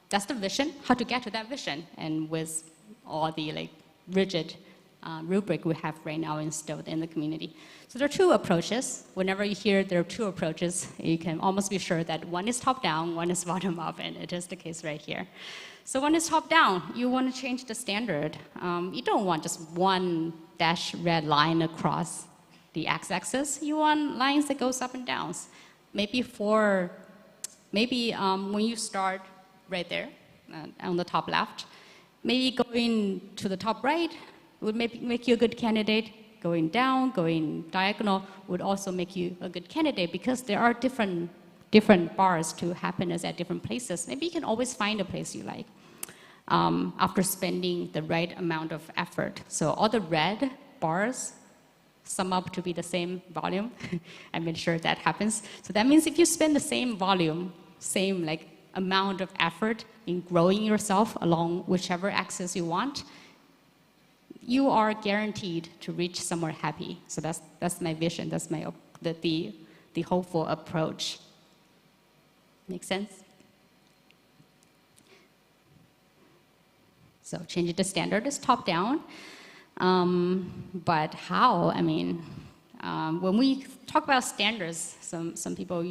that's the vision, how to get to that vision, and with all the rigid rubric we have right now instilled in the community. So there are two approaches. Whenever you hear there are two approaches, you can almost be sure that one is top-down, one is bottom-up, and it is the case right here. So one is top-down. You want to change the standard. You don't want just one dash red line across the x-axis. You want lines that goes up and down. Maybe when you start right there on the top left, maybe going to the top right would make you a good candidate. Going down, going diagonal would also make you a good candidate because there are different bars to happiness at different places. Maybe you can always find a place you like after spending the right amount of effort. So all the red bars sum up to be the same volume. I made sure that happens. So that means if you spend the same volume, same amount of effort in growing yourself along whichever axis you want, you are guaranteed to reach somewhere happy. So that's my vision. That's the hopeful approach. Make sense? So changing the standard is top down. But how? I mean, when we talk about standards, some people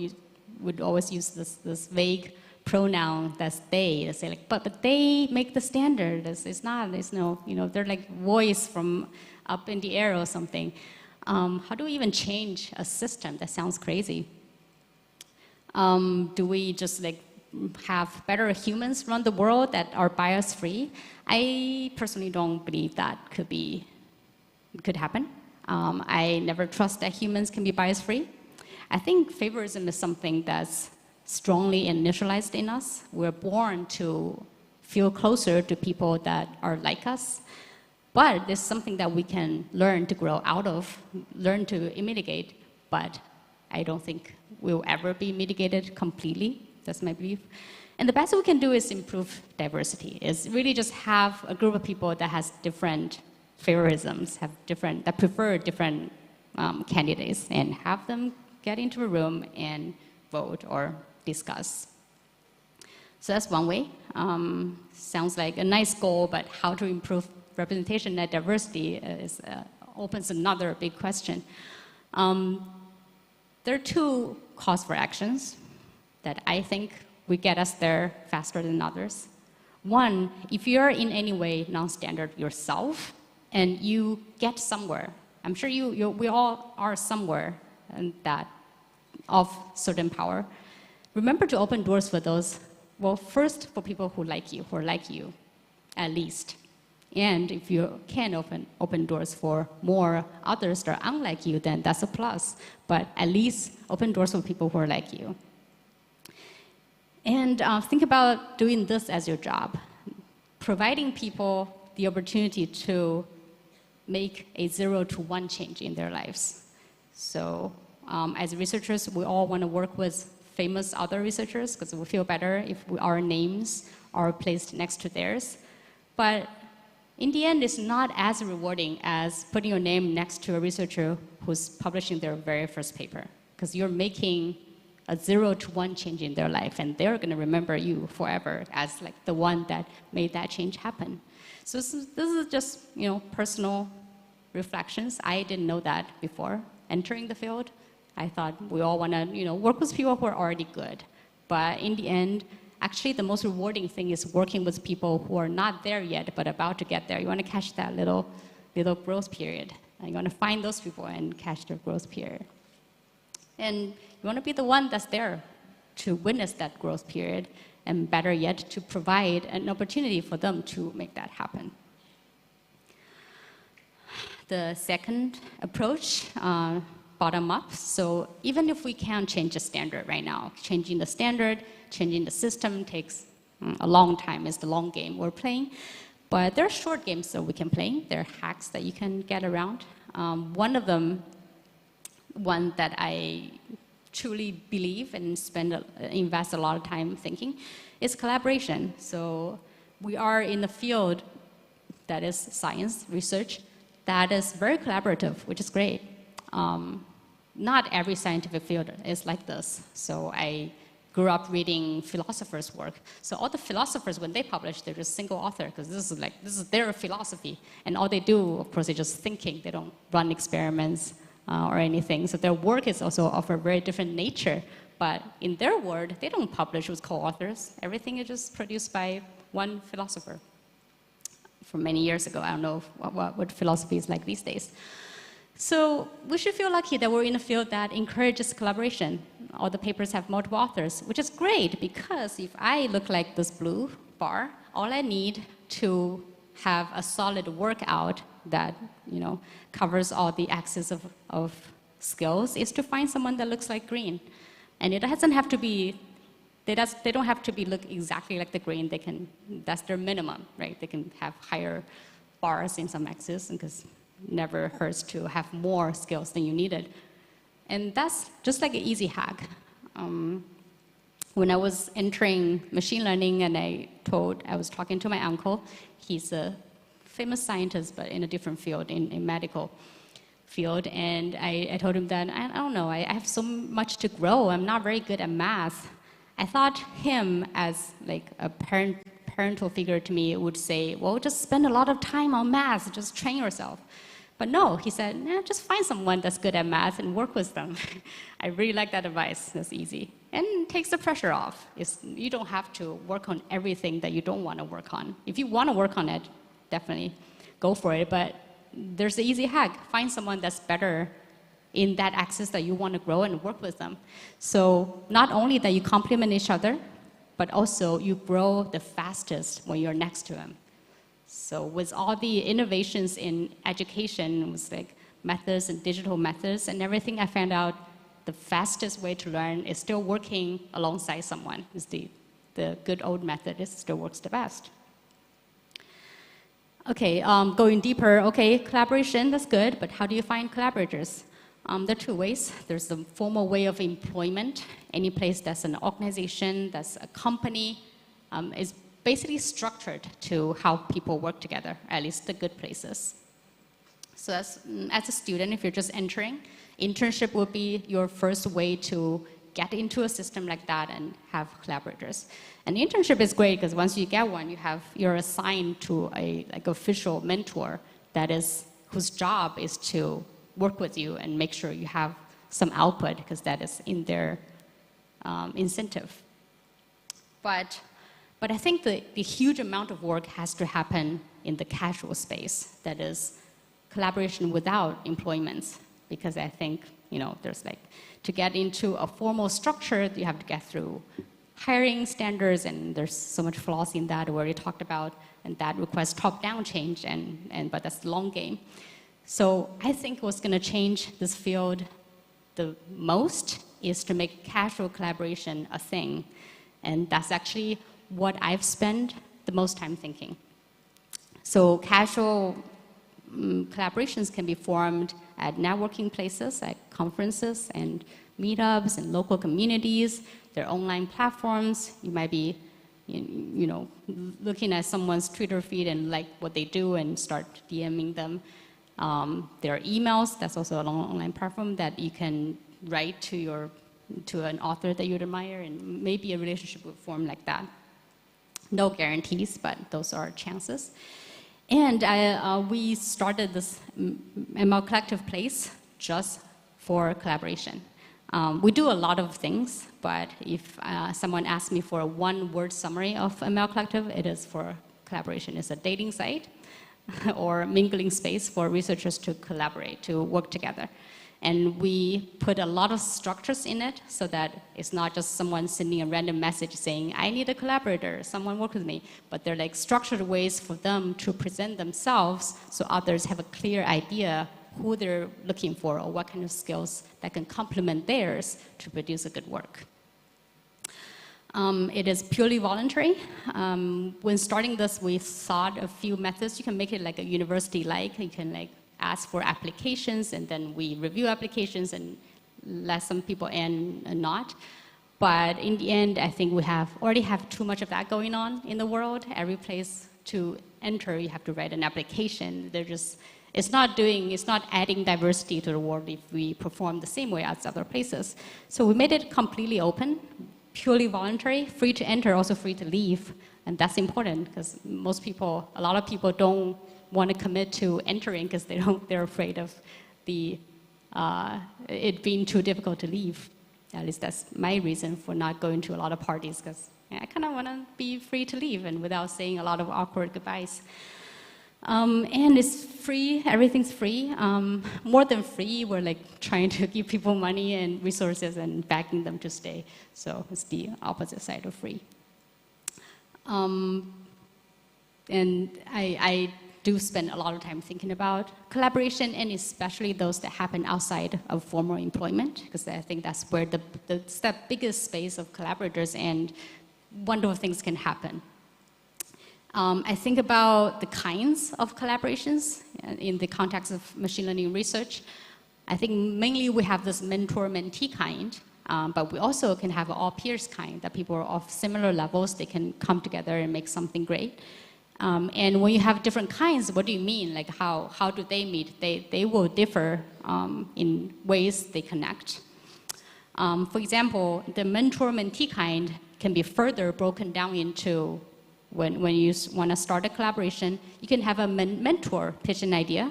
would always use this vague pronoun that's they. They say but they make the standard. It's not. There's no. They're like voice from up in the air or something. How do we even change a system? That sounds crazy. Do we just have better humans run the world that are bias-free? I personally don't believe that could happen. I never trust that humans can be bias-free. I think favorism is something that's strongly initialized in us. We're born to feel closer to people that are like us, but there's something that we can learn to grow out of, learn to mitigate, but I don't think we'll ever be mitigated completely. That's my belief. And the best we can do is improve diversity, is really just have a group of people that has different favorisms, that prefer different candidates, and have them get into a room and vote or discuss. So that's one way. Sounds like a nice goal, but how to improve representation and diversity opens another big question. There are two calls for actions that I think will get us there faster than others. One, if you're in any way non-standard yourself and you get somewhere, I'm sure we all are somewhere and that of certain power, remember to open doors for those, well, first for people who are like you, at least. And if you can open doors for more others that are unlike you, then that's a plus. But at least open doors for people who are like you. And think about doing this as your job, providing people the opportunity to make a 0 to 1 change in their lives. So as researchers, we all want to work with famous other researchers because we feel better if our names are placed next to theirs. But in the end, it's not as rewarding as putting your name next to a researcher who's publishing their very first paper, because you're making a 0 to 1 change in their life, and they're going to remember you forever as like the one that made that change happen. So this is just personal reflections. I didn't know that before entering the field. I thought we all want to work with people who are already good, but in the end, actually, the most rewarding thing is working with people who are not there yet, but about to get there. You want to catch that little growth period. And you want to find those people and catch their growth period. And you want to be the one that's there to witness that growth period, and better yet, to provide an opportunity for them to make that happen. The second approach, bottom up. So even if we can't change the standard right now, changing the standard, changing the system takes a long time. It's the long game we're playing. But there are short games that we can play. There are hacks that you can get around. One of them, one that I truly believe and invest a lot of time thinking, is collaboration. So we are in a field that is science, research, that is very collaborative, which is great. Not every scientific field is like this. So I grew up reading philosophers' work. So all the philosophers, when they publish, they're just single author, because this is their philosophy. And all they do, of course, is just thinking. They don't run experiments or anything. So their work is also of a very different nature. But in their world, they don't publish with co-authors. Everything is just produced by one philosopher. From many years ago, I don't know what philosophy is like these days. So we should feel lucky that we're in a field that encourages collaboration. All the papers have multiple authors, which is great, because if I look like this blue bar, all I need to have a solid workout that covers all the axes of skills is to find someone that looks like green. And it doesn't have to be, they don't have to look exactly like the green. That's their minimum, right? They can have higher bars in some axes, because never hurts to have more skills than you needed. And that's just like an easy hack. When I was entering machine learning, and I was talking to my uncle. He's a famous scientist, but in a different field, in medical field. And I told him that, I don't know, I have so much to grow. I'm not very good at math. I thought him as like a parental figure to me would say, well, just spend a lot of time on math, just train yourself. But no, he said, just find someone that's good at math and work with them. I really like that advice. That's easy. And it takes the pressure off. You don't have to work on everything that you don't want to work on. If you want to work on it, definitely go for it. But there's the easy hack. Find someone that's better in that axis that you want to grow and work with them. So not only that you complement each other, but also you grow the fastest when you're next to them. So with all the innovations in education, with like methods and digital methods and everything, I found out the fastest way to learn is still working alongside someone. It's the good old method. It still works the best. Okay, going deeper. Okay, collaboration, that's good, but how do you find collaborators? There are two ways. There's the formal way of employment. Any place that's an organization, that's a company, is basically structured to how people work together, at least the good places. So as a student, if you're just entering, internship would be your first way to get into a system like that and have collaborators. An internship is great because once you get one, you're assigned to a official mentor whose job is to work with you and make sure you have some output because that is in their incentive. But I think the huge amount of work has to happen in the casual space, that is collaboration without employments, because I think, there's to get into a formal structure, you have to get through hiring standards, and there's so much flaws in that we already talked about, and that requires top-down change, but that's the long game. So I think what's going to change this field the most is to make casual collaboration a thing, and that's actually what I've spent the most time thinking. So casual collaborations can be formed at networking places, at conferences and meetups and local communities. There are online platforms. You might be, looking at someone's Twitter feed and like what they do and start DMing them. There are emails. That's also an online platform that you can write to an author that you'd admire, and maybe a relationship would form like that. No guarantees, but those are chances. And we started this ML Collective place just for collaboration. We do a lot of things, but if someone asks me for a one-word summary of ML Collective, it is for collaboration. It's a dating site or mingling space for researchers to collaborate, to work together. And we put a lot of structures in it so that it's not just someone sending a random message saying, I need a collaborator, someone work with me. But they're structured ways for them to present themselves so others have a clear idea who they're looking for or what kind of skills that can complement theirs to produce a good work. It is purely voluntary. When starting this, we thought a few methods. You can make it like a university-like. You can ask for applications, and then we review applications and let some people in and not. But in the end, I think we already have too much of that going on in the world. Every place to enter, you have to write an application. It's not adding diversity to the world if we perform the same way as other places. So we made it completely open, purely voluntary, free to enter, also free to leave. And that's important because a lot of people don't want to commit to entering because they're afraid of it being too difficult to leave. At least that's my reason for not going to a lot of parties, because I kind of want to be free to leave and without saying a lot of awkward goodbyes. And it's free, everything's free. More than free, we're trying to give people money and resources and backing them to stay. So it's the opposite side of free. And I do spend a lot of time thinking about collaboration, and especially those that happen outside of formal employment, because I think that's where the biggest space of collaborators and wonderful things can happen. I think about the kinds of collaborations in the context of machine learning research. I think mainly we have this mentor-mentee kind, but we also can have an all-peers kind, that people are of similar levels, they can come together and make something great. And when you have different kinds, what do you mean? How do they meet? They will differ in ways they connect. For example, the mentor-mentee kind can be further broken down into when you want to start a collaboration, you can have a mentor pitch an idea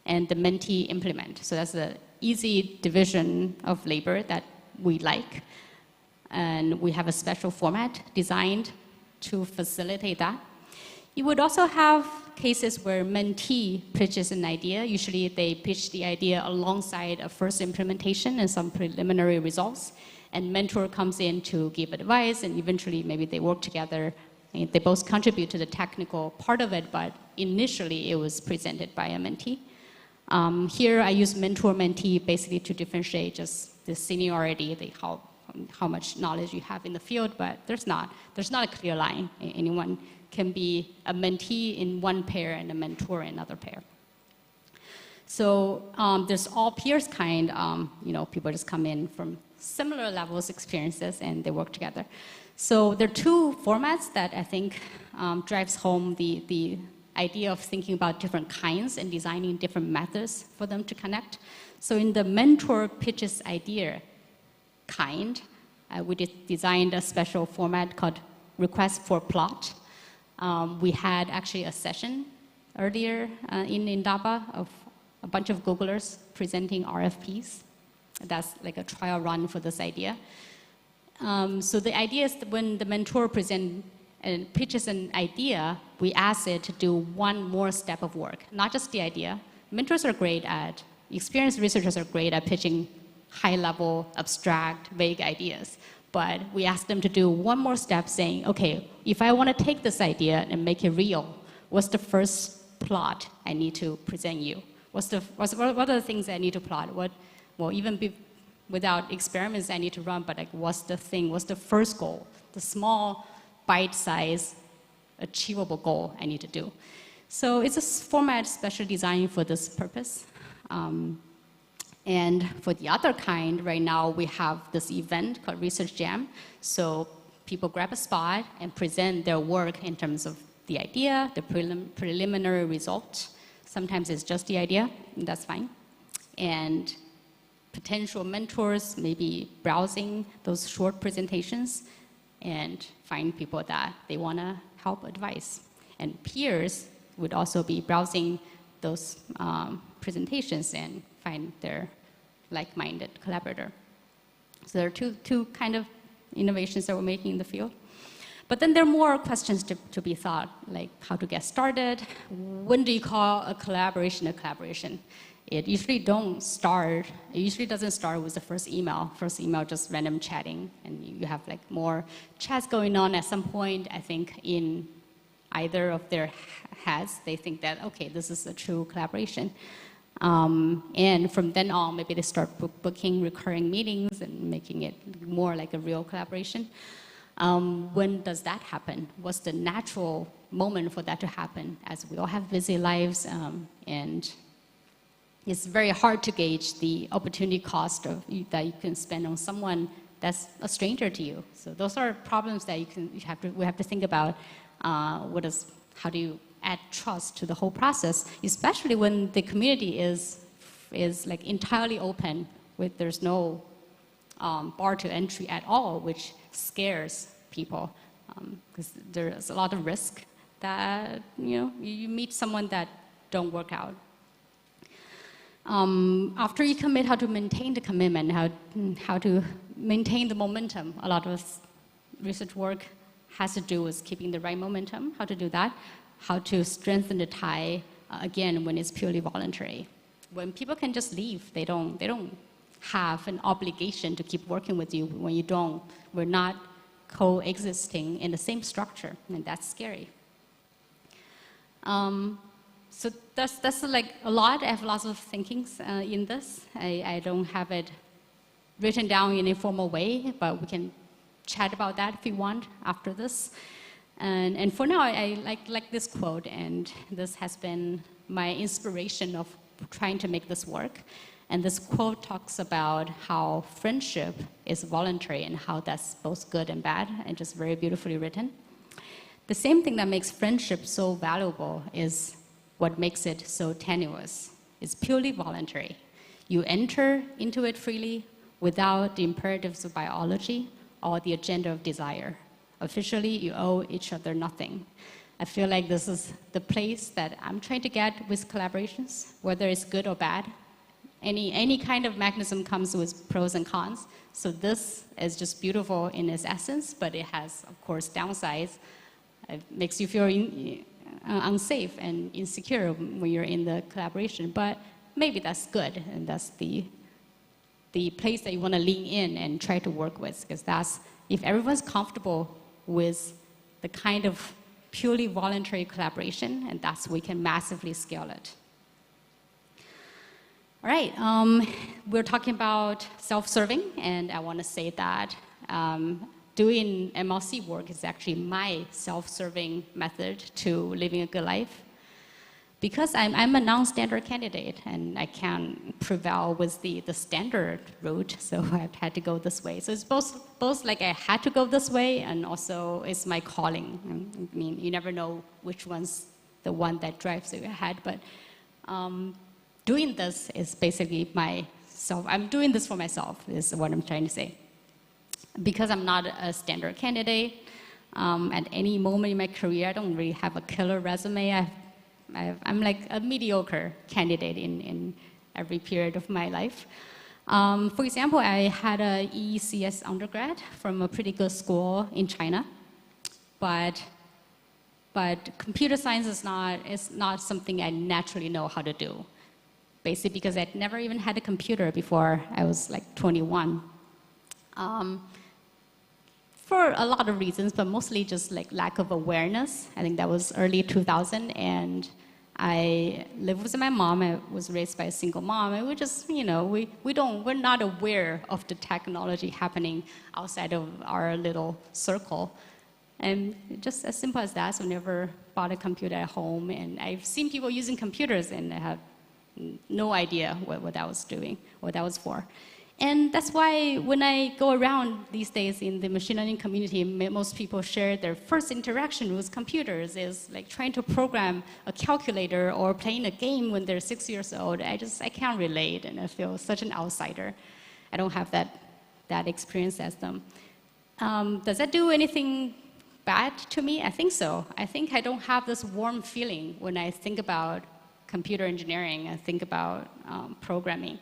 and the mentee implement. So that's an easy division of labor that we like. And we have a special format designed to facilitate that. You would also have cases where mentee pitches an idea. Usually they pitch the idea alongside a first implementation and some preliminary results. And mentor comes in to give advice, and eventually maybe they work together. And they both contribute to the technical part of it, but initially it was presented by a mentee. Here I use mentor-mentee basically to differentiate just the seniority, how much knowledge you have in the field, but there's not a clear line. Anyone can be a mentee in one pair and a mentor in another pair. So there's all peers kind, people just come in from similar levels experiences and they work together. So there are two formats that I think drives home the idea of thinking about different kinds and designing different methods for them to connect. So in the mentor pitches idea, kind. We designed a special format called Request for Plot. We had actually a session earlier in Indaba of a bunch of Googlers presenting RFPs. That's like a trial run for this idea. So the idea is that when the mentor presents and pitches an idea, we ask it to do one more step of work, not just the idea. Mentors are great at, experienced researchers are great at pitching high-level, abstract, vague ideas. But we ask them to do one more step saying, okay, if I want to take this idea and make it real, what's the first plot I need to present you? What are the things I need to plot? Without experiments I need to run, but like what's the first goal? The small, bite-sized, achievable goal I need to do. So it's a format specially designed for this purpose. And for the other kind, right now we have this event called Research Jam. So people grab a spot and present their work in terms of the idea, the preliminary result. Sometimes it's just the idea, and that's fine. And potential mentors may be browsing those short presentations and find people that they want to help advise. And peers would also be browsing those presentations and find their like-minded collaborator. So there are two kind of innovations that we're making in the field. But then there are more questions to be thought, like how to get started. When do you call a collaboration a collaboration? It usually doesn't start with the first email. First email, just random chatting, and you have like more chats going on at some point. I think in either of their heads, they think that, okay, this is a true collaboration. And from then on, maybe they start booking recurring meetings and making it more like a real collaboration. When does that happen? What's the natural moment for that to happen? As we all have busy lives, and it's very hard to gauge the opportunity cost that you can spend on someone that's a stranger to you. So those are problems that we have to think about. How do you add trust to the whole process, especially when the community is like entirely open, there's no bar to entry at all, which scares people because there's a lot of risk that you meet someone that don't work out. After you commit, how to maintain the commitment, how to maintain the momentum. A lot of research work has to do with keeping the right momentum. How to do that? How to strengthen the tie again when it's purely voluntary. When people can just leave, they don't have an obligation to keep working with you when you don't. We're not coexisting in the same structure, and that's scary. So that's like a lot. I have lots of thinkings in this. I don't have it written down in a formal way, but we can chat about that if you want after this. And for now, I like this quote, and this has been my inspiration of trying to make this work. And this quote talks about how friendship is voluntary and how that's both good and bad, and just very beautifully written. The same thing that makes friendship so valuable is what makes it so tenuous. It's purely voluntary. You enter into it freely without the imperatives of biology or the agenda of desire. Officially, you owe each other nothing. I feel like this is the place that I'm trying to get with collaborations, whether it's good or bad. Any kind of mechanism comes with pros and cons. So this is just beautiful in its essence, but it has, of course, downsides. It makes you feel unsafe and insecure when you're in the collaboration. But maybe that's good, and that's the place that you want to lean in and try to work with, because that's, if everyone's comfortable with the kind of purely voluntary collaboration, and that's, we can massively scale it. All right, we're talking about self-serving, and I want to say that doing MLC work is actually my self-serving method to living a good life. Because I'm a non-standard candidate, and I can't prevail with the standard route, so I've had to go this way. So it's both like I had to go this way, and also it's my calling. I mean, you never know which one's the one that drives you ahead, but doing this is basically I'm doing this for myself, is what I'm trying to say. because I'm not a standard candidate, at any moment in my career, I don't really have a killer resume. I'm like a mediocre candidate in every period of my life. For example, I had a ECS undergrad from a pretty good school in China, but computer science is not something I naturally know how to do. Basically because I'd never even had a computer before I was like 21. For a lot of reasons, but mostly just like lack of awareness. I think that was early 2000, and I lived with my mom. I was raised by a single mom, and we just, we're not aware of the technology happening outside of our little circle. And just as simple as that, so I never bought a computer at home, and I've seen people using computers, and I have no idea what that was doing, what that was for. And that's why when I go around these days in the machine learning community, most people share their first interaction with computers is like trying to program a calculator or playing a game when they're 6 years old. I can't relate, and I feel such an outsider. I don't have that experience as them. Does that do anything bad to me? I think so. I think I don't have this warm feeling when I think about computer engineering, I think about programming.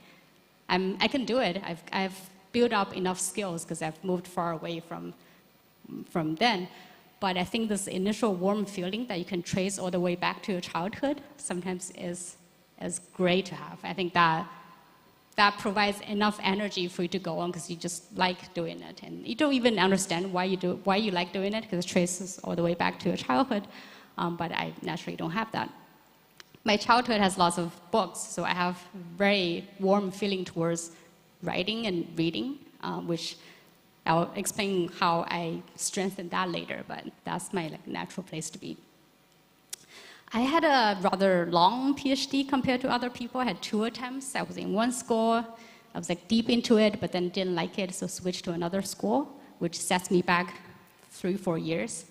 I can do it. I've built up enough skills because I've moved far away from then. But I think this initial warm feeling that you can trace all the way back to your childhood sometimes is great to have. I think that provides enough energy for you to go on because you just like doing it. And you don't even understand why you like doing it because it traces all the way back to your childhood. But I naturally don't have that. My childhood has lots of books, so I have very warm feeling towards writing and reading, which I'll explain how I strengthen that later, but that's my natural place to be. I had a rather long PhD compared to other people. I had 2 attempts. I was in one school. I was deep into it, but then didn't like it, so switched to another school, which sets me back 3-4 years.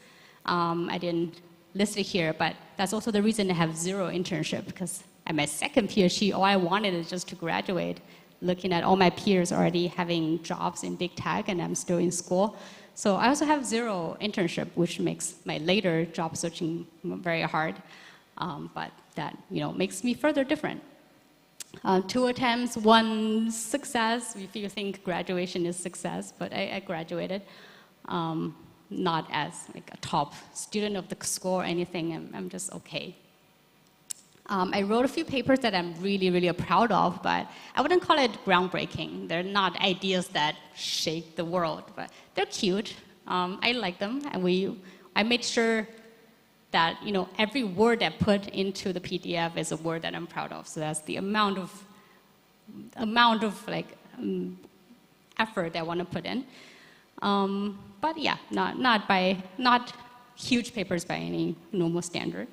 I didn't list it here, but that's also the reason I have 0 internship, because at my second PhD, all I wanted is just to graduate, looking at all my peers already having jobs in big tech, and I'm still in school. So I also have 0 internship, which makes my later job searching very hard. But that makes me further different. 2 attempts, 1 success. If you think graduation is success, but I graduated. Not as a top student of the school or anything. I'm just okay. I wrote a few papers that I'm really, really proud of, but I wouldn't call it groundbreaking. They're not ideas that shake the world, but they're cute. I like them, and I made sure that every word I put into the PDF is a word that I'm proud of. So that's the amount of effort I want to put in. But yeah, not huge papers by any normal standard.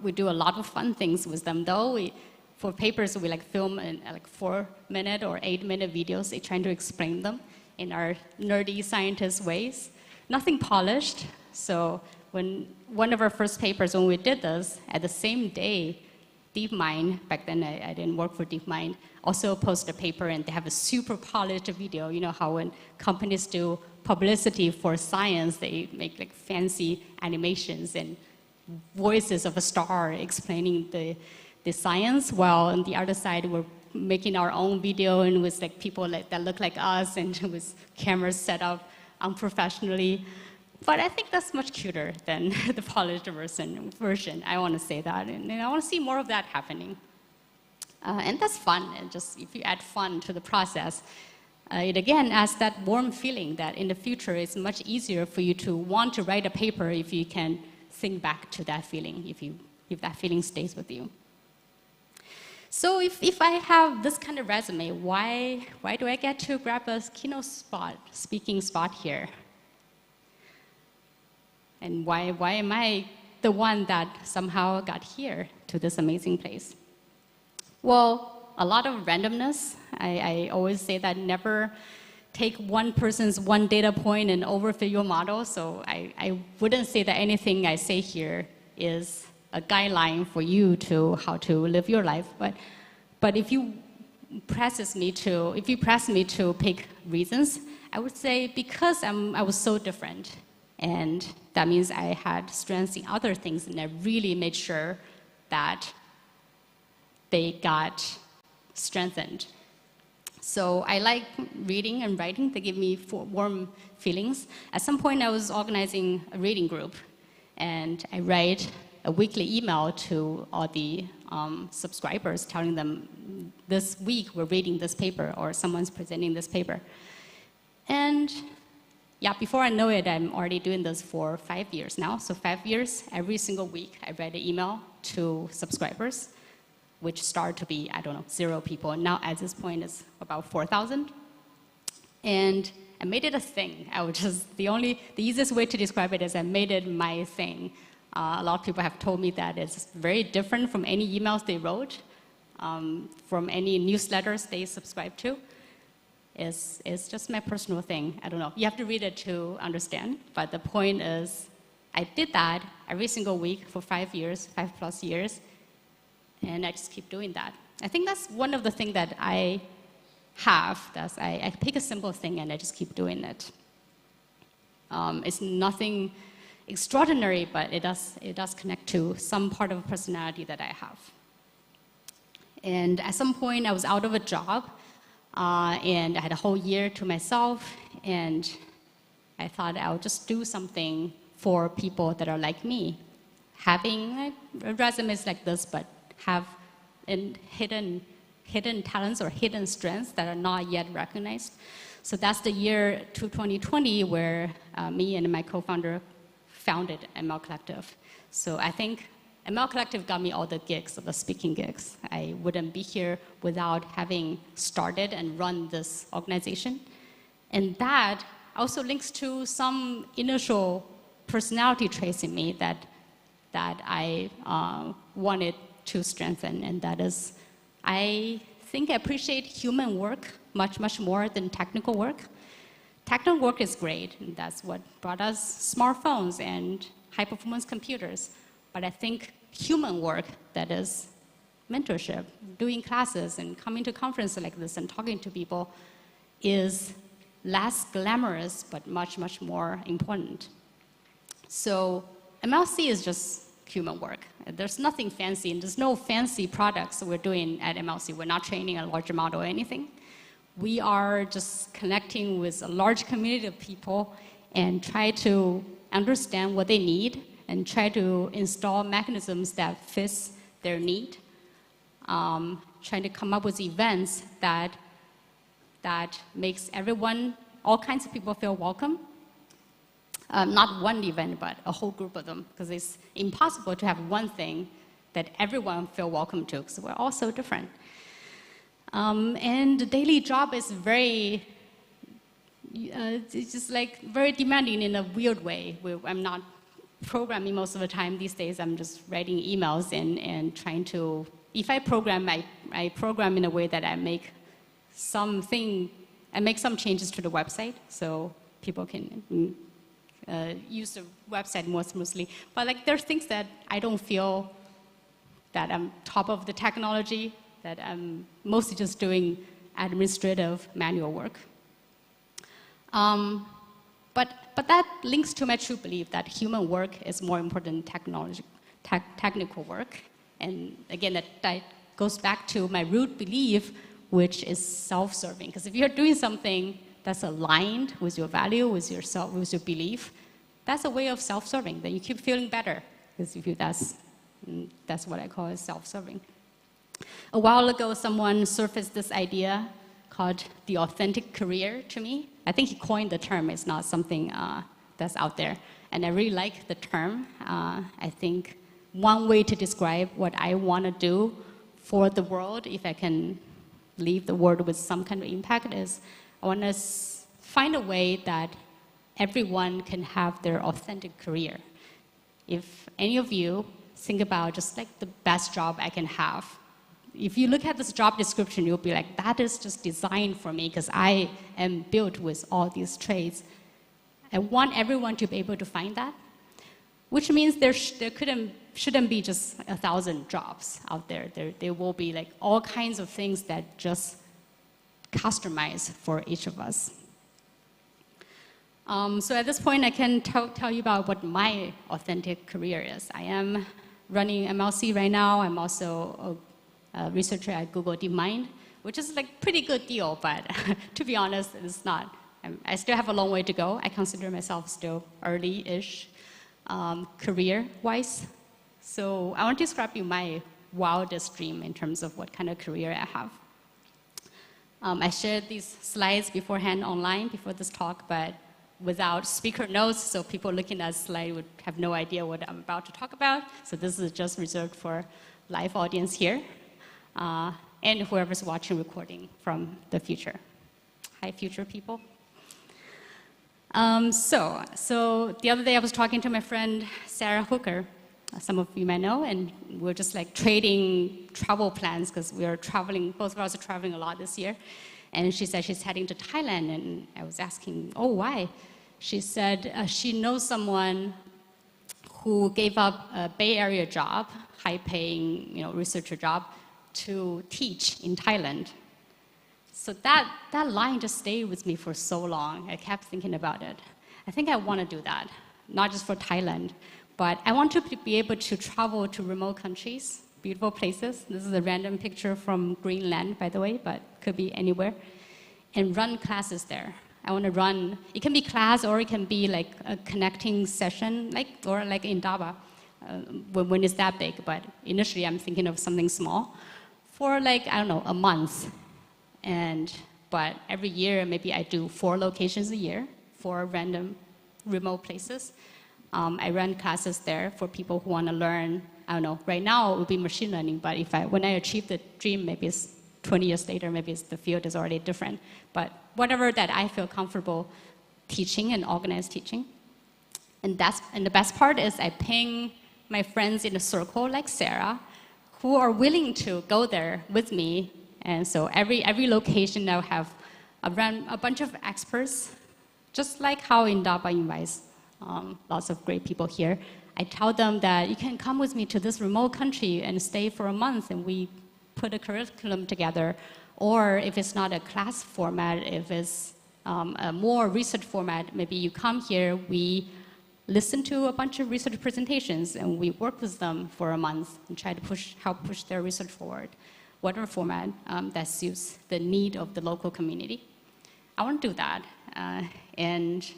We do a lot of fun things with them, though. For papers, we film in 4-minute or 8-minute videos, trying to explain them in our nerdy scientist ways. Nothing polished. So when one of our first papers, when we did this, at the same day, DeepMind, back then I didn't work for DeepMind, also posted a paper, and they have a super polished video. You know how when companies do publicity for science, they make fancy animations and voices of a star explaining the science, while on the other side we're making our own video and with people that look like us and with cameras set up unprofessionally. But I think that's much cuter than the polished version. I want to say that, and I want to see more of that happening. And that's fun, and just if you add fun to the process, it again adds that warm feeling that in the future it's much easier for you to want to write a paper if you can think back to that feeling, if that feeling stays with you. So if I have this kind of resume, why do I get to grab a keynote speaking spot here? And why am I the one that somehow got here to this amazing place? Well, a lot of randomness. I always say that never take one person's one data point and overfill your model. So I wouldn't say that anything I say here is a guideline for you to how to live your life. But if you press me to pick reasons, I would say because I was so different, and that means I had strengths in other things, and I really made sure that they got strengthened. So I like reading and writing. They give me warm feelings. At some point, I was organizing a reading group, and I write a weekly email to all the subscribers telling them, this week we're reading this paper, or someone's presenting this paper. And yeah, before I know it, I'm already doing this for 5 years now. So 5 years, every single week, I write an email to subscribers, which started to be, I don't know, 0 people. Now at this point, it's about 4,000. And I made it a thing. The easiest way to describe it is I made it my thing. A lot of people have told me that it's very different from any emails they wrote, from any newsletters they subscribe to. It's just my personal thing. I don't know. You have to read it to understand. But the point is, I did that every single week for 5 years, 5+ years, and I just keep doing that. I think that's one of the things that I have. That's I pick a simple thing and I just keep doing it. It's nothing extraordinary, but it does connect to some part of personality that I have. And at some point, I was out of a job, and I had a whole year to myself, and I thought I'll just do something for people that are like me, having resumes like this, but have hidden talents or hidden strengths that are not yet recognized. So that's the year to 2020 where me and my co-founder founded ML Collective. So I think ML Collective got me all the gigs, the speaking gigs. I wouldn't be here without having started and run this organization. And that also links to some initial personality traits in me that I wanted to strengthen, and that is, I think I appreciate human work much more than technical work. Technical work is great, and that's what brought us smartphones and high-performance computers. But I think human work, that is mentorship, doing classes and coming to conferences like this and talking to people, is less glamorous but much more important. So MLC is just human work. There's nothing fancy, and there's no fancy products we're doing at MLC. We're not training a larger model or anything. We are just connecting with a large community of people and try to understand what they need and try to install mechanisms that fits their need. Trying to come up with events that makes everyone, all kinds of people feel welcome. Not one event, but a whole group of them, because it's impossible to have one thing that everyone feel welcome to, because we're all so different. And the daily job is very, it's just like very demanding in a weird way. I'm not programming most of the time these days. I'm just writing emails and trying to, if I program, I program in a way that I make some changes to the website so people can use the website more smoothly. But like, there's things that I don't feel that I'm top of the technology, that I'm mostly just doing administrative manual work. But that links to my true belief that human work is more important than technical work. And again, that goes back to my root belief, which is self-serving. Because if you're doing something that's aligned with your value, with yourself, with your belief, that's a way of self-serving. Then you keep feeling better. Because that's what I call it, self-serving. A while ago, someone surfaced this idea called the authentic career to me. I think he coined the term. It's not something that's out there. And I really like the term. I think one way to describe what I want to do for the world, if I can leave the world with some kind of impact, is I want to find a way that everyone can have their authentic career. If any of you think about just like the best job I can have, if you look at this job description, you'll be like, that is just designed for me because I am built with all these traits. I want everyone to be able to find that, which means there shouldn't be just 1,000 jobs out there. There will be like all kinds of things that just customize for each of us. So at this point, I can tell you about what my authentic career is. I am running MLC right now. I'm also a researcher at Google DeepMind, which is like pretty good deal, but to be honest, it's not. I still have a long way to go. I consider myself still early-ish career-wise. So I want to describe you my wildest dream in terms of what kind of career I have. I shared these slides beforehand online before this talk, but without speaker notes, so people looking at the slide would have no idea what I'm about to talk about. So this is just reserved for live audience here, and whoever's watching recording from the future. Hi, future people. So the other day I was talking to my friend Sarah Hooker, some of you might know, and we're just like trading travel plans because we are traveling, both of us are traveling a lot this year. And she said she's heading to Thailand, and I was asking, oh, why? She said she knows someone who gave up a Bay Area job, high-paying, researcher job, to teach in Thailand. So that line just stayed with me for so long. I kept thinking about it. I think I want to do that, not just for Thailand, but I want to be able to travel to remote countries, beautiful places. This is a random picture from Greenland, by the way, but could be anywhere, and run classes there. I want to run, it can be class or it can be like a connecting session, or like Indaba, when it's that big, but initially I'm thinking of something small for like, I don't know, a month. But every year, maybe I do 4 locations a year, 4 random remote places. I run classes there for people who want to learn, I don't know, right now it would be machine learning, but when I achieve the dream, maybe it's 20 years later, maybe the field is already different. But whatever that I feel comfortable teaching and organized teaching. And the best part is I ping my friends in a circle like Sarah, who are willing to go there with me. And so every location now have a bunch of experts, just like how Indaba invites lots of great people here. I tell them that you can come with me to this remote country and stay for a month, and we put a curriculum together. Or if it's not a class format, if it's a more research format, maybe you come here, we listen to a bunch of research presentations, and we work with them for a month and try to help push their research forward, whatever format that suits the need of the local community. I want to do that. And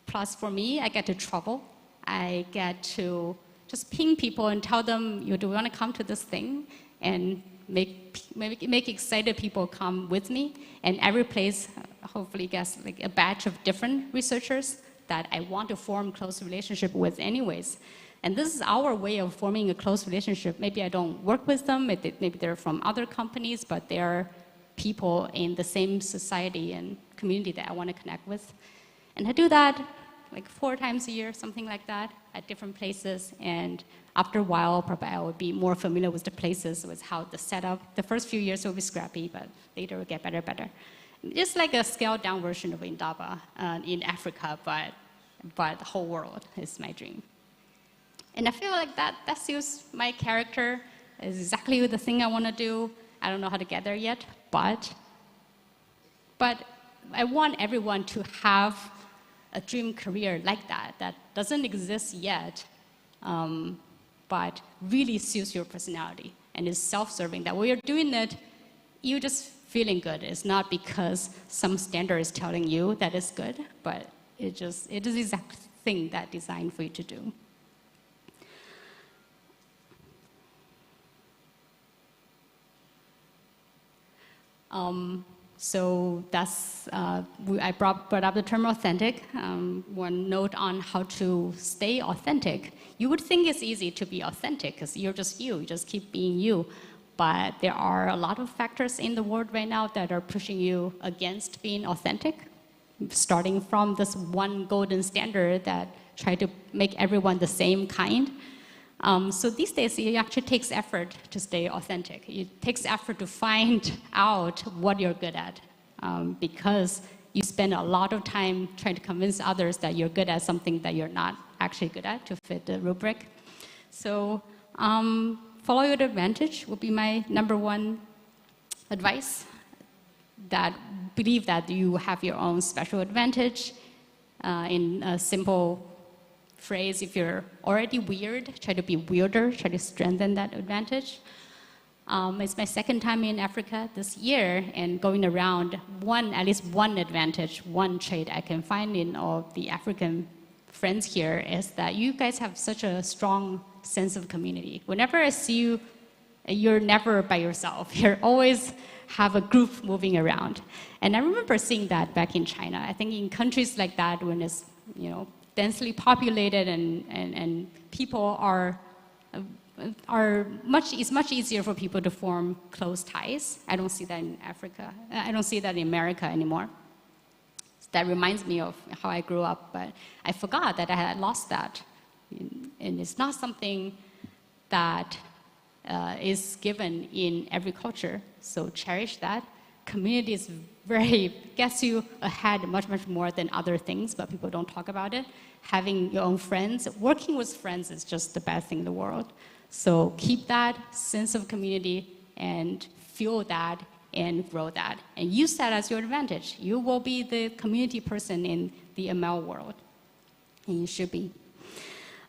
plus for me, I get to travel. I get to just ping people and tell them, do we want to come to this thing? And make excited people come with me. And every place hopefully gets like a batch of different researchers that I want to form close relationship with anyways. And this is our way of forming a close relationship. Maybe I don't work with them, maybe they're from other companies, but they're people in the same society and community that I want to connect with. And I do that like 4 times a year, something like that, at different places. And after a while, probably I will be more familiar with the places, with how the setup. The first few years will be scrappy, but later will get better. It's like a scaled down version of Indaba in Africa, but the whole world is my dream. And I feel like that suits my character, is exactly the thing I want to do. I don't know how to get there yet, but I want everyone to have a dream career like that doesn't exist yet, but really suits your personality and is self-serving. That when you're doing it, you're just feeling good. It's not because some standard is telling you that it's good, but it is the exact thing that's designed for you to do. So that's, I brought up the term authentic. One note on how to stay authentic. You would think it's easy to be authentic because you're just you just keep being you. But there are a lot of factors in the world right now that are pushing you against being authentic, starting from this one golden standard that try to make everyone the same kind. So these days, it actually takes effort to stay authentic. It takes effort to find out what you're good at, because you spend a lot of time trying to convince others that you're good at something that you're not actually good at to fit the rubric. So follow your advantage would be my #1 advice. That believe that you have your own special advantage, in a simple phrase, if you're already weird, try to be weirder, try to strengthen that advantage. It's my second time in Africa this year, and going around, at least one advantage, one trait I can find in all the African friends here is that you guys have such a strong sense of community. Whenever I see you, you're never by yourself. You're always have a group moving around. And I remember seeing that back in China. I think in countries like that, when it's densely populated and people it's much easier for people to form close ties. I don't see that in Africa. I don't see that in America anymore. That reminds me of how I grew up, but I forgot that I had lost that. And it's not something that is given in every culture, so cherish that. Community is gets you ahead much, much more than other things, but people don't talk about it. Having your own friends, working with friends is just the best thing in the world. So keep that sense of community and fuel that and grow that. And use that as your advantage. You will be the community person in the ML world. And you should be.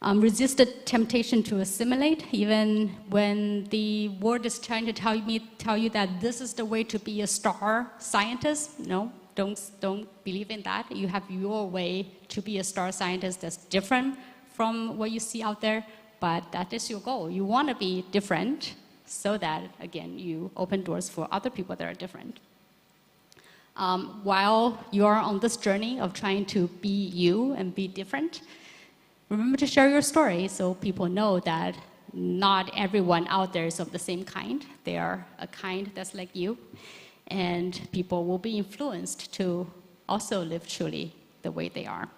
Resist the temptation to assimilate, even when the world is trying to tell you that this is the way to be a star scientist. No, don't believe in that. You have your way to be a star scientist that's different from what you see out there, but that is your goal. You want to be different so that, again, you open doors for other people that are different. While you are on this journey of trying to be you and be different, remember to share your story so people know that not everyone out there is of the same kind. They are a kind that's like you. And people will be influenced to also live truly the way they are.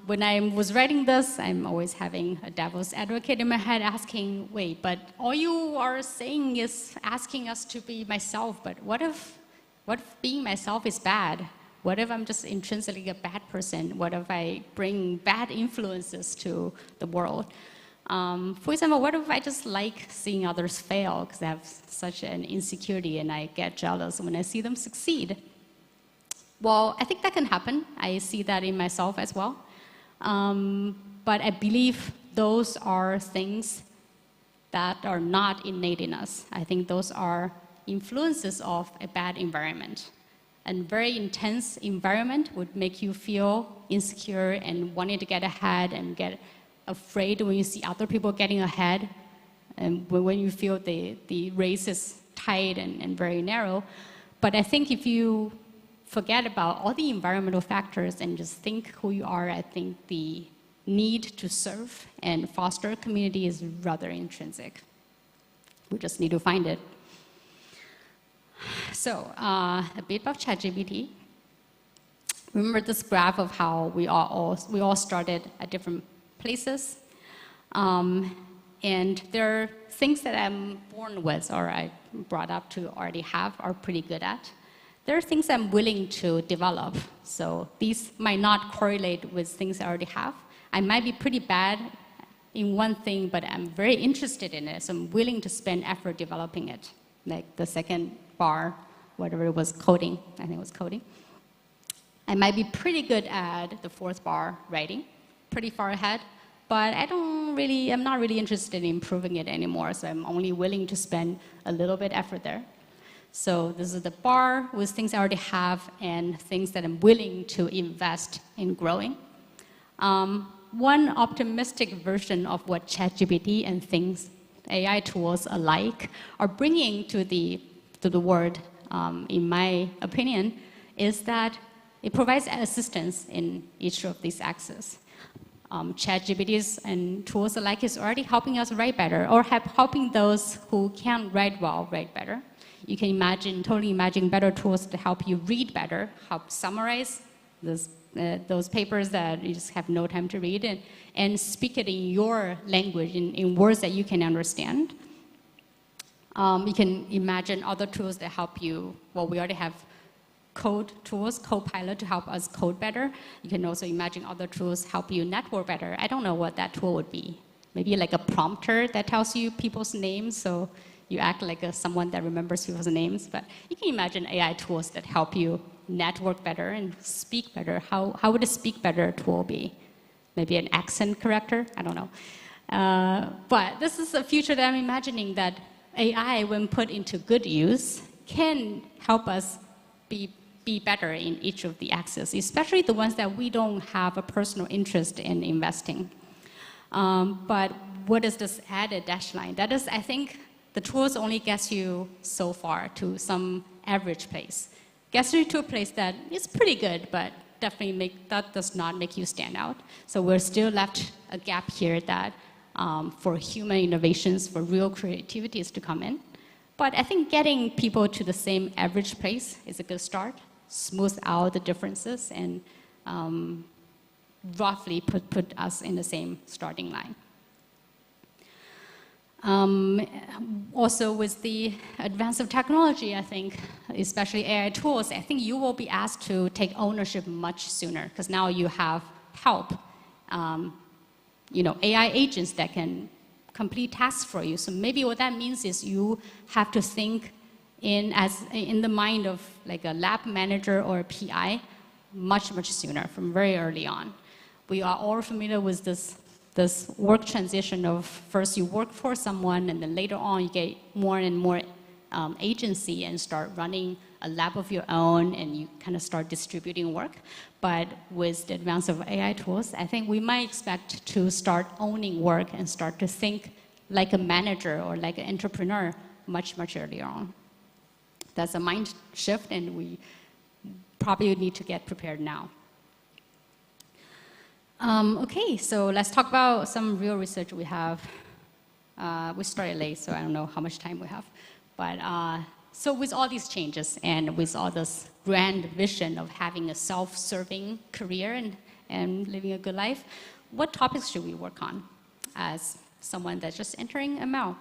When I was writing this, I'm always having a devil's advocate in my head asking, wait, but all you are saying is asking us to be myself, but what if being myself is bad? What if I'm just intrinsically a bad person? What if I bring bad influences to the world? For example, what if I just like seeing others fail because I have such an insecurity and I get jealous when I see them succeed? Well, I think that can happen. I see that in myself as well. But I believe those are things that are not innate in us. I think those are influences of a bad environment. A very intense environment would make you feel insecure and wanting to get ahead and get afraid when you see other people getting ahead and when you feel the race is tight and very narrow. But I think if you forget about all the environmental factors and just think who you are, I think the need to serve and foster a community is rather intrinsic. We just need to find it. So, a bit about ChatGPT. Remember this graph of how we all started at different places. And there are things that I'm born with or I brought up to already have or pretty good at. There are things I'm willing to develop. So these might not correlate with things I already have. I might be pretty bad in one thing, but I'm very interested in it, so I'm willing to spend effort developing it. Like the second bar, whatever it was, coding, I think it was coding. I might be pretty good at the fourth bar, writing, pretty far ahead, but I'm not really interested in improving it anymore, so I'm only willing to spend a little bit effort there. So this is the bar with things I already have and things that I'm willing to invest in growing. One optimistic version of what ChatGPT and things, AI tools alike, are bringing to the world, in my opinion, is that it provides assistance in each of these axes. ChatGPTs and tools alike is already helping us write better, or helping those who can't write well write better. You can totally imagine better tools to help you read better, help summarize those papers that you just have no time to read, and speak it in your language, in words that you can understand. You can imagine other tools that help you. Well, we already have code tools, Copilot, to help us code better. You can also imagine other tools help you network better. I don't know what that tool would be. Maybe like a prompter that tells you people's names, so you act like someone that remembers people's names. But you can imagine AI tools that help you network better and speak better, how would a speak better tool be? Maybe an accent corrector? I don't know. But this is a future that I'm imagining that AI, when put into good use, can help us be better in each of the axes, especially the ones that we don't have a personal interest in investing. But what is this added dash line? That is, I think, the tools only gets you so far to some average place. Gets you to a place that is pretty good, but definitely that does not make you stand out. So we're still left a gap here that for human innovations, for real creativity is to come in. But I think getting people to the same average place is a good start. Smooth out the differences and roughly put us in the same starting line. Also with the advance of technology, I think, especially AI tools, I think you will be asked to take ownership much sooner because now you have help, AI agents that can complete tasks for you. So maybe what that means is you have to think in the mind of like a lab manager or a PI much sooner, from very early on. We are all familiar with this work transition of first you work for someone and then later on you get more and more agency and start running a lab of your own and you kind of start distributing work. But with the advance of AI tools, I think we might expect to start owning work and start to think like a manager or like an entrepreneur much earlier on. That's a mind shift and we probably need to get prepared now. Okay, so let's talk about some real research we have. We started late, so I don't know how much time we have. But so with all these changes and with all this grand vision of having a self-serving career and living a good life, what topics should we work on as someone that's just entering ML?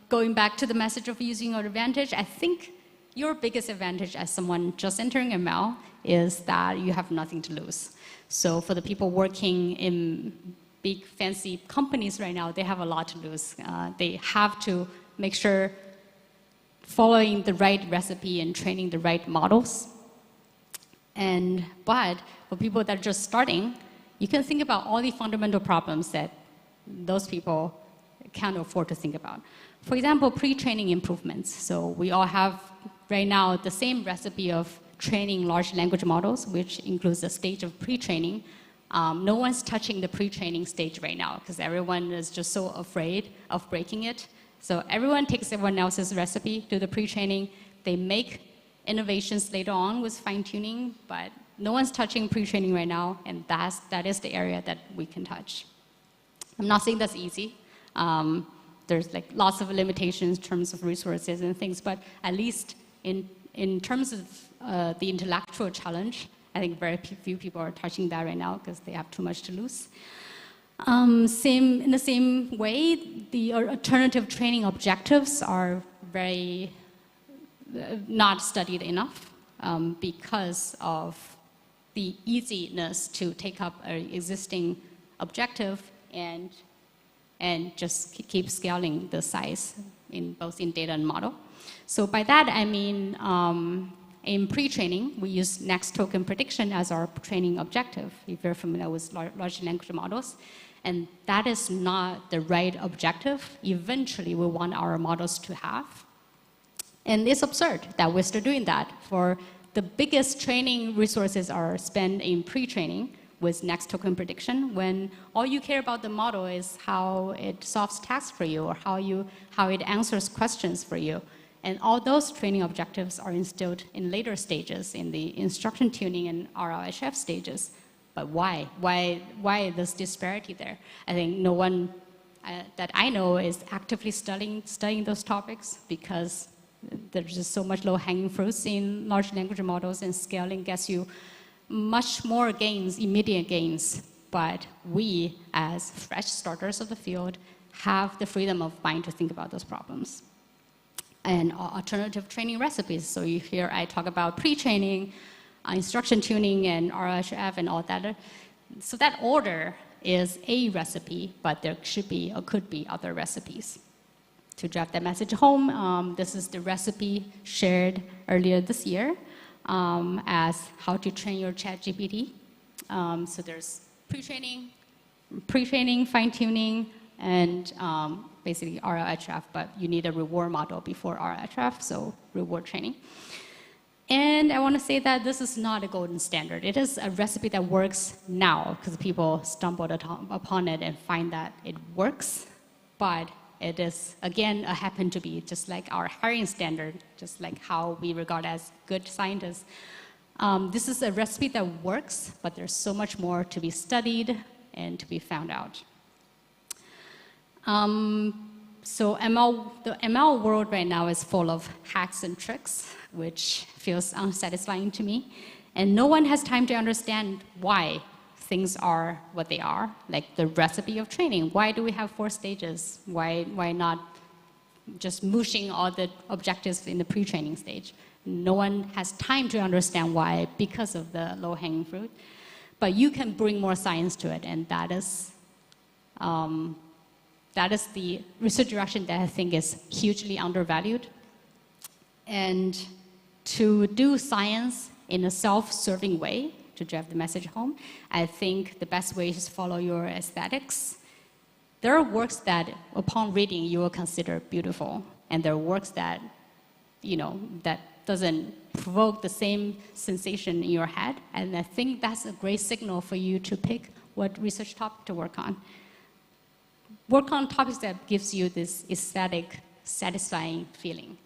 Going back to the message of using your advantage, I think your biggest advantage as someone just entering ML is that you have nothing to lose. So for the people working in big fancy companies right now, they have a lot to lose. They have to make sure following the right recipe and training the right models. But for people that are just starting, you can think about all the fundamental problems that those people can't afford to think about. For example, pre-training improvements. So we all have right now the same recipe of training large language models, which includes a stage of pre-training. No one's touching the pre-training stage right now because everyone is just so afraid of breaking it. So everyone takes everyone else's recipe, do the pre-training. They make innovations later on with fine-tuning, but no one's touching pre-training right now, and that is the area that we can touch. I'm not saying that's easy. There's like lots of limitations in terms of resources and things, but at least in terms of the intellectual challenge, I think very few people are touching that right now because they have too much to lose. In the same way, the alternative training objectives are very not studied enough because of the easiness to take up an existing objective and just keep scaling the size both in data and model. So by that, I mean in pre-training, we use next token prediction as our training objective, if you're familiar with large language models. And that is not the right objective eventually we want our models to have. And it's absurd that we're still doing that. For the biggest training resources are spent in pre-training with next token prediction, when all you care about the model is how it solves tasks for you or how it answers questions for you. And all those training objectives are instilled in later stages, in the instruction tuning and RLHF stages. But why? Why this disparity there? I think no one that I know is actively studying those topics because there's just so much low-hanging fruits in large language models, and scaling gets you much more gains, immediate gains. But we, as fresh starters of the field, have the freedom of mind to think about those problems. And alternative training recipes. So you hear I talk about pre-training, instruction tuning, and RLHF and all that. So that order is a recipe, but there should be or could be other recipes. to drive that message home, this is the recipe shared earlier this year as how to train your ChatGPT. So there's pre-training, fine-tuning, and basically RLHF, but you need a reward model before RLHF, so reward training. And I want to say that this is not a golden standard. It is a recipe that works now because people stumbled upon it and find that it works, but it is, again, a happen to be, just like our hiring standard, just like how we regard as good scientists. This is a recipe that works, but there's so much more to be studied and to be found out. So the ML world right now is full of hacks and tricks, which feels unsatisfying to me. And no one has time to understand why things are what they are, like the recipe of training. Why do we have 4 stages? Why not just mushing all the objectives in the pre-training stage? No one has time to understand why because of the low-hanging fruit. But you can bring more science to it, and that is the research direction that I think is hugely undervalued. And to do science in a self-serving way, to drive the message home, I think the best way is to follow your aesthetics. There are works that, upon reading, you will consider beautiful, and there are works that, that doesn't provoke the same sensation in your head, and I think that's a great signal for you to pick what research topic to work on. Work on topics that gives you this aesthetic, satisfying feeling.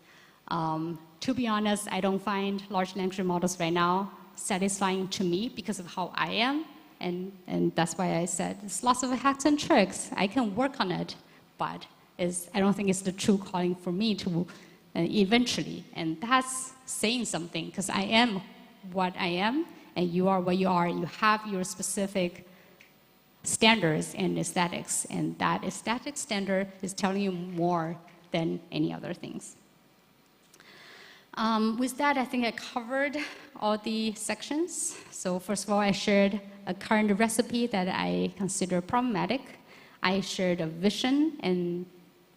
To be honest, I don't find large language models right now satisfying to me because of how I am, and that's why I said there's lots of hacks and tricks. I can work on it, but I don't think it's the true calling for me to eventually, and that's saying something because I am what I am, and you are what you are. You have your specific standards and aesthetics, and that aesthetic standard is telling you more than any other things. With that, I think I covered all the sections. So first of all, I shared a current recipe that I consider problematic. I shared a vision and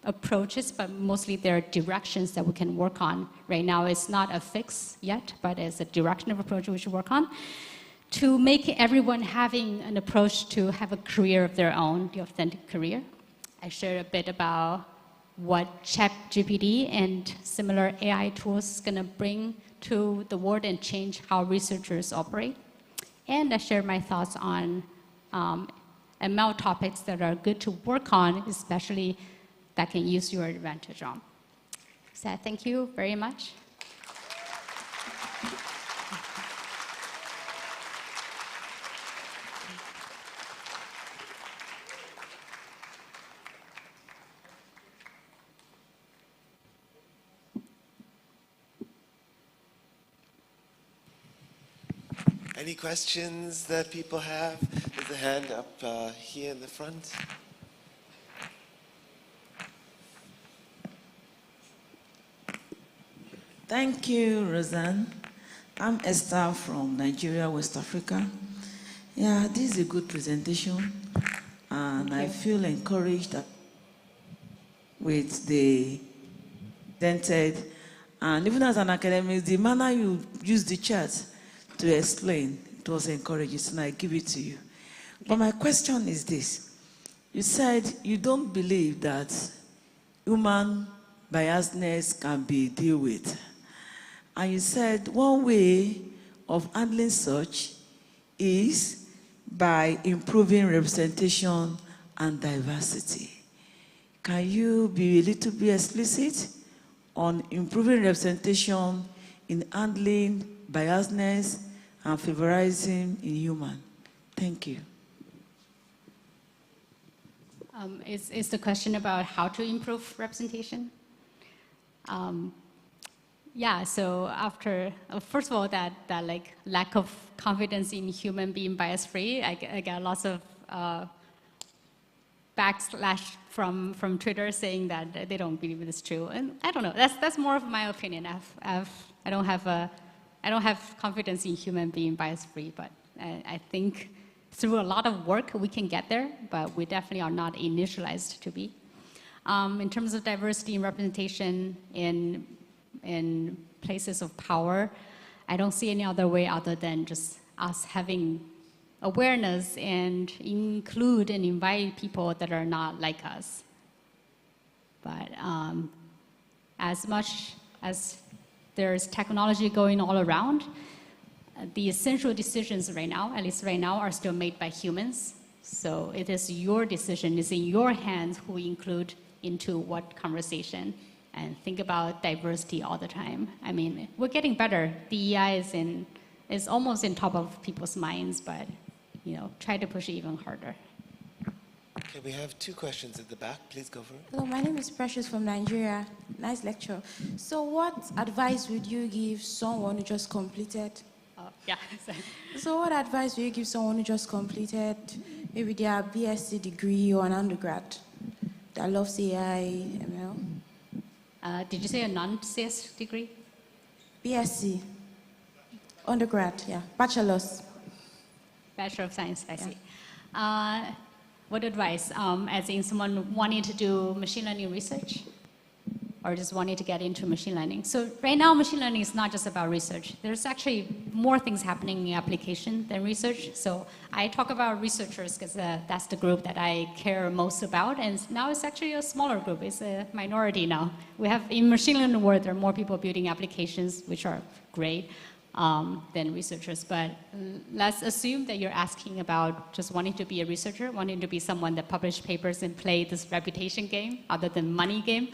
approaches, but mostly there are directions that we can work on. Right now, it's not a fix yet, but it's a direction of approach we should work on to make everyone having an approach to have a career of their own, the authentic career. I shared a bit about what ChatGPT and similar AI tools is going to bring to the world and change how researchers operate. And I shared my thoughts on ML topics that are good to work on, especially that can use your advantage on. So thank you very much. Any questions that people have? There's a hand up here in the front. Thank you, Roseanne. I'm Esther from Nigeria, West Africa. Yeah, this is a good presentation, and I feel encouraged with the dented, and even as an academic, the manner you use the chart to explain, it was encouraging, so I give it to you. But my question is this. You said you don't believe that human biasness can be dealt with. And you said one way of handling such is by improving representation and diversity. Can you be a little bit explicit on improving representation in handling biasness and favorism in human? Thank you. Is the question about how to improve representation? Yeah, so after, first of all, that like lack of confidence in human being bias-free, I got lots of backslash from Twitter saying that they don't believe it's true, and I don't know. That's more of my opinion. I don't have confidence in human being bias-free, but I think through a lot of work we can get there, but we definitely are not initialized to be. In terms of diversity and representation in places of power, I don't see any other way other than just us having awareness and include and invite people that are not like us. But as much as there's technology going all around, the essential decisions right now, at least right now, are still made by humans. So it is your decision, it's in your hands who include into what conversation, and think about diversity all the time. I mean, we're getting better. DEI is almost in top of people's minds, but try to push it even harder. Okay, we have 2 questions at the back. Please go for it. Hello, my name is Precious from Nigeria. Nice lecture. So what advice would you give someone who just completed? Yeah. So what advice would you give someone who just completed maybe their BSc degree or an undergrad that loves AI, ML? Did you say a non-CS degree? BSc. Undergrad, yeah. Bachelor's. Bachelor of Science, I see. What advice? As in someone wanting to do machine learning research? Or just wanting to get into machine learning? So right now, machine learning is not just about research. There's actually more things happening in application than research. So I talk about researchers because that's the group that I care most about. And now it's actually a smaller group. It's a minority now. We have, in machine learning world, there are more people building applications, which are great, than researchers. But let's assume that you're asking about just wanting to be a researcher, wanting to be someone that publishes papers and play this reputation game other than money game.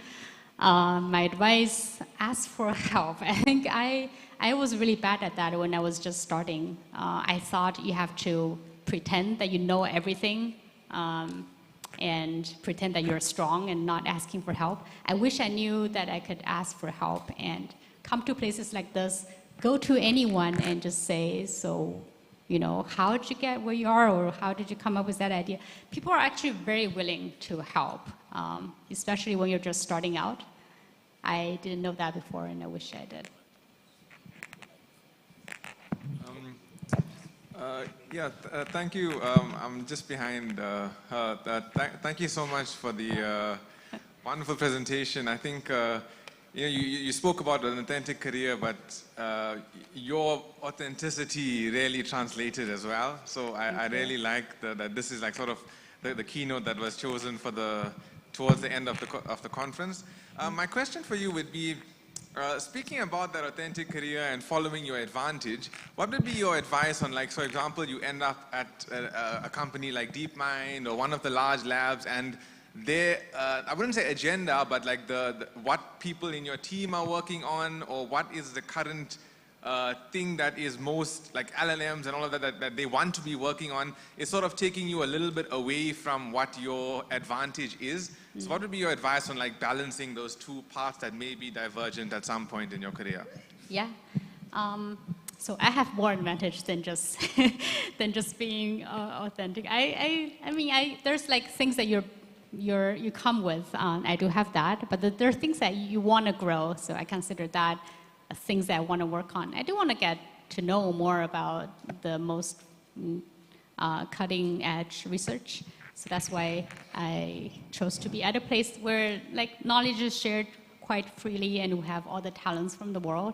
My advice, ask for help. I think I was really bad at that when I was just starting. I thought you have to pretend that you know everything and pretend that you're strong and not asking for help. I wish I knew that I could ask for help and come to places like this, go to anyone and just say, so, how did you get where you are, or how did you come up with that idea? People are actually very willing to help, especially when you're just starting out. I didn't know that before, and I wish I did. Thank you. I'm just behind her. Thank you so much for the wonderful presentation. I think you spoke about an authentic career, but your authenticity really translated as well. So I really like that this is like sort of the keynote that was chosen for towards the end of the conference. My question for you would be, speaking about that authentic career and following your advantage, what would be your advice on, like, for example, you end up at a company like DeepMind or one of the large labs, and their, I wouldn't say agenda, but like what people in your team are working on, or what is the current thing that is most, like LLMs and all of that they want to be working on, is sort of taking you a little bit away from what your advantage is. So what would be your advice on like balancing those 2 paths that may be divergent at some point in your career? Yeah. So I have more advantage than just than just being authentic. I mean, there's like things that you come with. I do have that, but there are things that you want to grow. So I consider that things that I want to work on. I do want to get to know more about the most cutting edge research. So that's why I chose to be at a place where like knowledge is shared quite freely and we have all the talents from the world.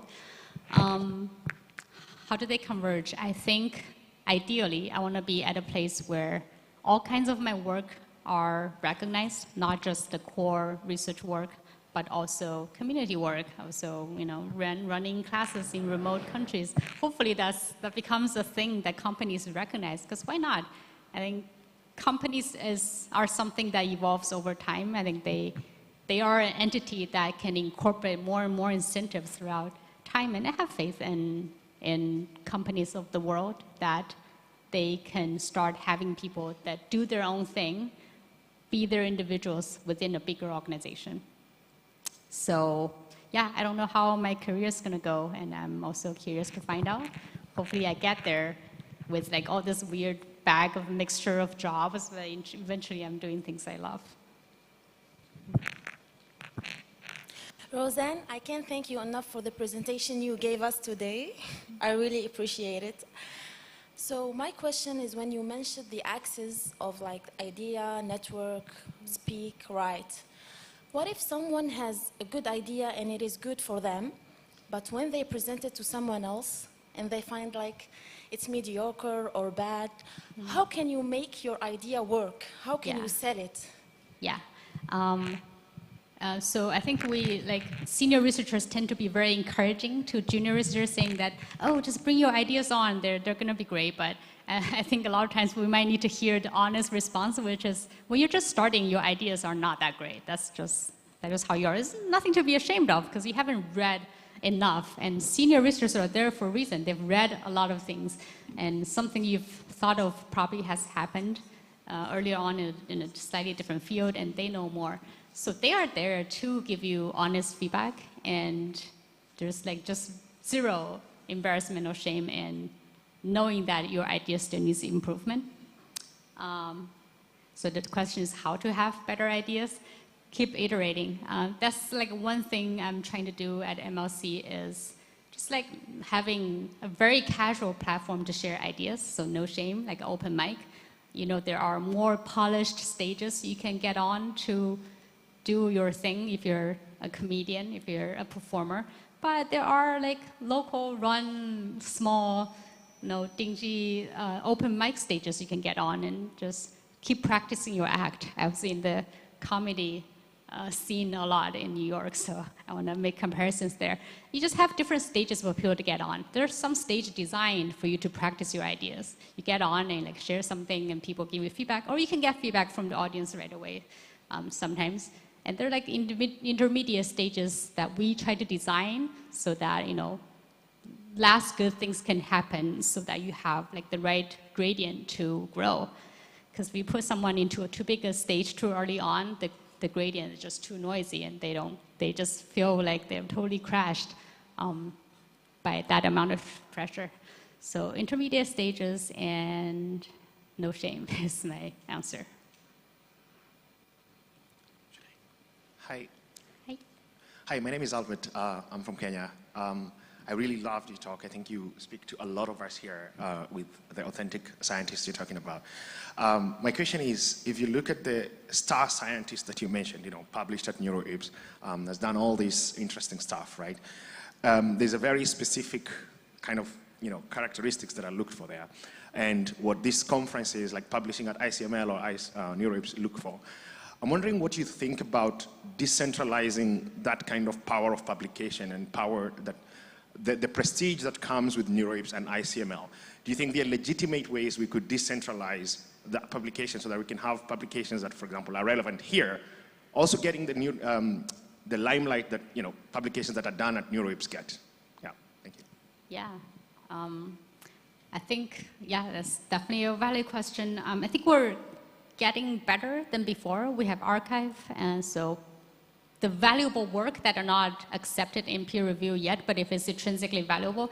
How do they converge? I think ideally I want to be at a place where all kinds of my work are recognized, not just the core research work, but also community work, also running classes in remote countries. Hopefully that becomes a thing that companies recognize, because why not? I think companies are something that evolves over time. I think they are an entity that can incorporate more and more incentives throughout time, and I have faith in companies of the world that they can start having people that do their own thing, be their individuals within a bigger organization. So yeah, I don't know how my career is going to go, and I'm also curious to find out. Hopefully I get there with like all this weird bag of mixture of jobs, but eventually I'm doing things I love. Roseanne, I can't thank you enough for the presentation you gave us today. I really appreciate it. So my question is, when you mentioned the axis of like idea, network, speak, write, what if someone has a good idea and it is good for them, but when they present it to someone else and they find like it's mediocre or bad, how can you make your idea work? How can you sell it? Yeah. So I think senior researchers tend to be very encouraging to junior researchers, saying that, oh, just bring your ideas on, they're going to be great. But I think a lot of times we might need to hear the honest response, which is, when you're just starting, your ideas are not that great. That is how you are. It's nothing to be ashamed of, because you haven't read enough. And senior researchers are there for a reason. They've read a lot of things, and something you've thought of probably has happened earlier on in a slightly different field, and they know more. So they are there to give you honest feedback, and there's just zero embarrassment or shame in knowing that your idea still needs improvement. So the question is how to have better ideas. Keep iterating. That's one thing I'm trying to do at MLC, is just having a very casual platform to share ideas, so no shame, like open mic. There are more polished stages you can get on to do your thing if you're a comedian, if you're a performer. But there are local run, small, dingy open mic stages you can get on and just keep practicing your act. I was in the comedy scene a lot in New York, so I want to make comparisons there. You just have different stages for people to get on. There's some stage designed for you to practice your ideas. You get on and share something and people give you feedback, or you can get feedback from the audience right away sometimes. And they're intermediate stages that we try to design so that, last good things can happen, so that you have the right gradient to grow. Because if you put someone into a too big a stage too early on, the gradient is just too noisy, and they just feel like they're totally crashed by that amount of pressure. So intermediate stages and no shame is my answer. Hi. Hi. Hi, my name is Albert. I'm from Kenya. I really loved your talk. I think you speak to a lot of us here with the authentic scientists you're talking about. My question is, if you look at the star scientist that you mentioned, published at NeuroIPS, has done all this interesting stuff, right? There's a very specific kind of characteristics that are looked for there. And what this conference is, like publishing at ICML or NeuroIPS, look for. I'm wondering what you think about decentralizing that kind of power of publication and power that the prestige that comes with NeuroIPS and ICML. Do you think there are legitimate ways we could decentralize that publication so that we can have publications that, for example, are relevant here, also getting the limelight that publications that are done at NeuroIPS get? Yeah, thank you. Yeah, I think that's definitely a valid question. I think we're getting better than before. We have archive, and so the valuable work that are not accepted in peer review yet, but if it's intrinsically valuable,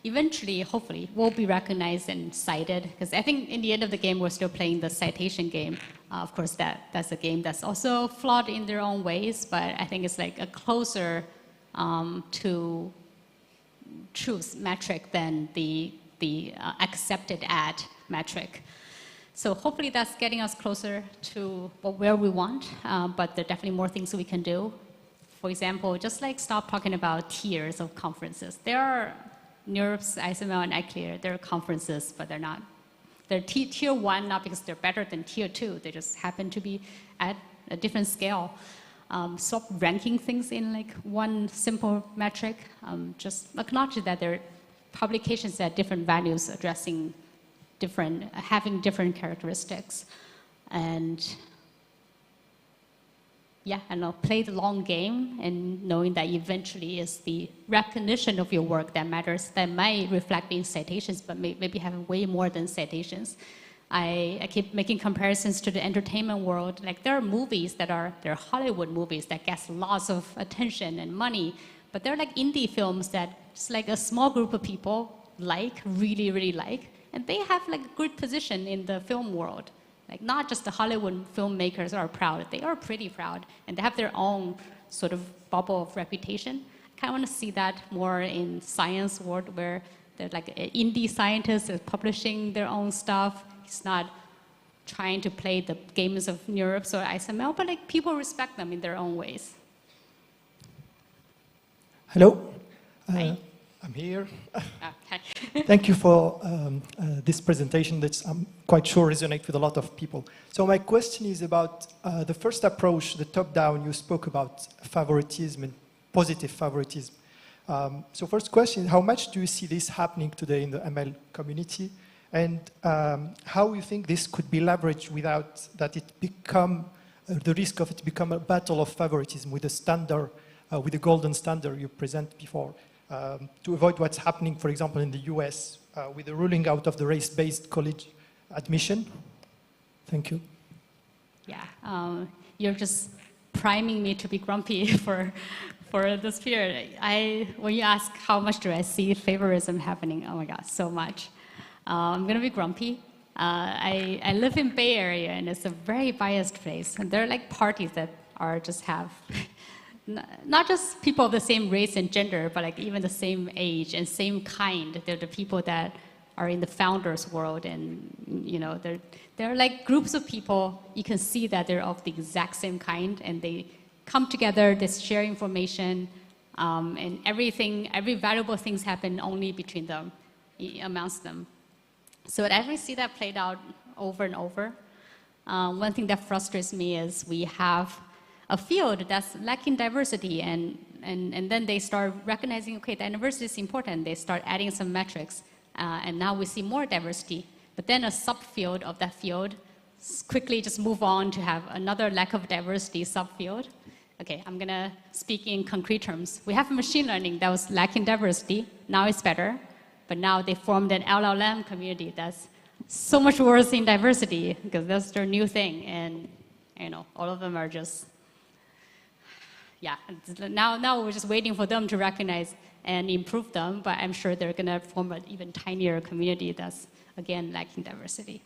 eventually, hopefully, will be recognized and cited. Because I think in the end of the game, we're still playing the citation game. Of course, that's a game that's also flawed in their own ways, but I think it's a closer to truth metric than the accepted ad metric. So hopefully that's getting us closer to where we want, but there are definitely more things we can do. For example, just stop talking about tiers of conferences. There are NeurIPS, ICML, and ICLEAR. There are conferences, but they're not. They're tier 1, not because they're better than tier 2. They just happen to be at a different scale. Stop ranking things in one simple metric. Just acknowledge that there are publications at different values addressing having different characteristics. And play the long game, and knowing that eventually is the recognition of your work that matters, that might reflect in citations, but maybe have way more than citations. I keep making comparisons to the entertainment world. There are movies they're Hollywood movies that get lots of attention and money, but they're indie films that just a small group of people really, really like, and they have a good position in the film world. Not just the Hollywood filmmakers are proud, they are pretty proud, and they have their own sort of bubble of reputation. I kind of want to see that more in science world, where they're indie scientists is publishing their own stuff. He's not trying to play the games of NeurIPS or ISML, but like people respect them in their own ways. Hello. Hi. I'm here. Okay. Thank you for this presentation that I'm quite sure resonates with a lot of people. So my question is about the first approach, the top-down. You spoke about favoritism and positive favoritism. So first question, how much do you see this happening today in the ML community? And how you think this could be leveraged without that it become, the risk of it become a battle of favoritism with the standard, with the golden standard you presented before? To avoid what's happening, for example, in the US with the ruling out of the race-based college admission? Thank you. Yeah, you're just priming me to be grumpy for this period. When you ask how much do I see favorism happening, oh my God, so much. I'm gonna be grumpy. I live in Bay Area and it's a very biased place. And there are like parties that are just have not just people of the same race and gender, but like even the same age and same kind. They're the people that are in the founders world, and you know, they're like groups of people. You can see that they're of the exact same kind, and they come together, they share information, and every valuable things happen only between them, amongst them. So I see that played out over and over. One thing that frustrates me is we have a field that's lacking diversity, and then they start recognizing, okay, the diversity is important. They start adding some metrics, and now we see more diversity. But then a subfield of that field quickly just move on to have another lack of diversity subfield. Okay, I'm gonna speak in concrete terms. We have machine learning that was lacking diversity. Now it's better, but now they formed an LLM community that's so much worse in diversity because that's their new thing, and you know, all of them are just. Yeah, now we're just waiting for them to recognize and improve them, but I'm sure they're gonna form an even tinier community that's, again, lacking diversity.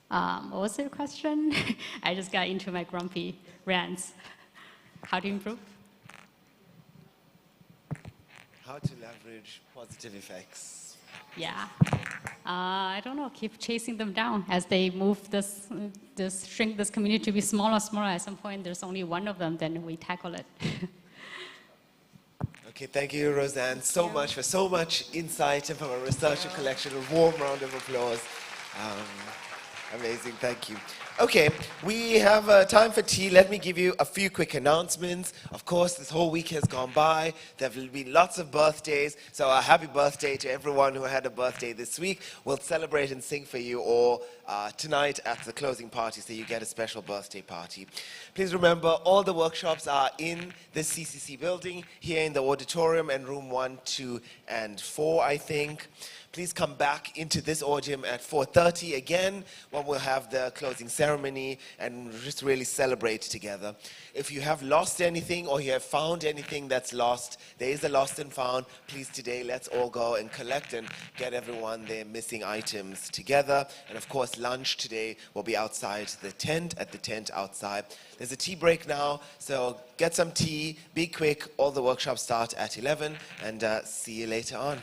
What was your question? I just got into my grumpy rants. How to improve? How to leverage positive effects. Yeah. I don't know, keep chasing them down as they move shrink this community to be smaller and smaller. At some point, there's only one of them, then we tackle it. Okay, thank you, Roseanne, so much for so much insight and from a researcher collection. A warm round of applause. Amazing, thank you. Okay, we have time for tea. Let me give you a few quick announcements. Of course, this whole week has gone by. There will be lots of birthdays. So a happy birthday to everyone who had a birthday this week. We'll celebrate and sing for you all tonight at the closing party, so you get a special birthday party. Please remember, all the workshops are in the CCC building, here in the auditorium and room 1, 2, and 4, I think. Please come back into this auditorium at 4:30 again, when we'll have the closing ceremony and just really celebrate together. If you have lost anything or you have found anything that's lost, there is a lost and found. Please today, let's all go and collect and get everyone their missing items together. And of course, lunch today will be outside the tent, at the tent outside. There's a tea break now, so get some tea, be quick. All the workshops start at 11, and see you later on.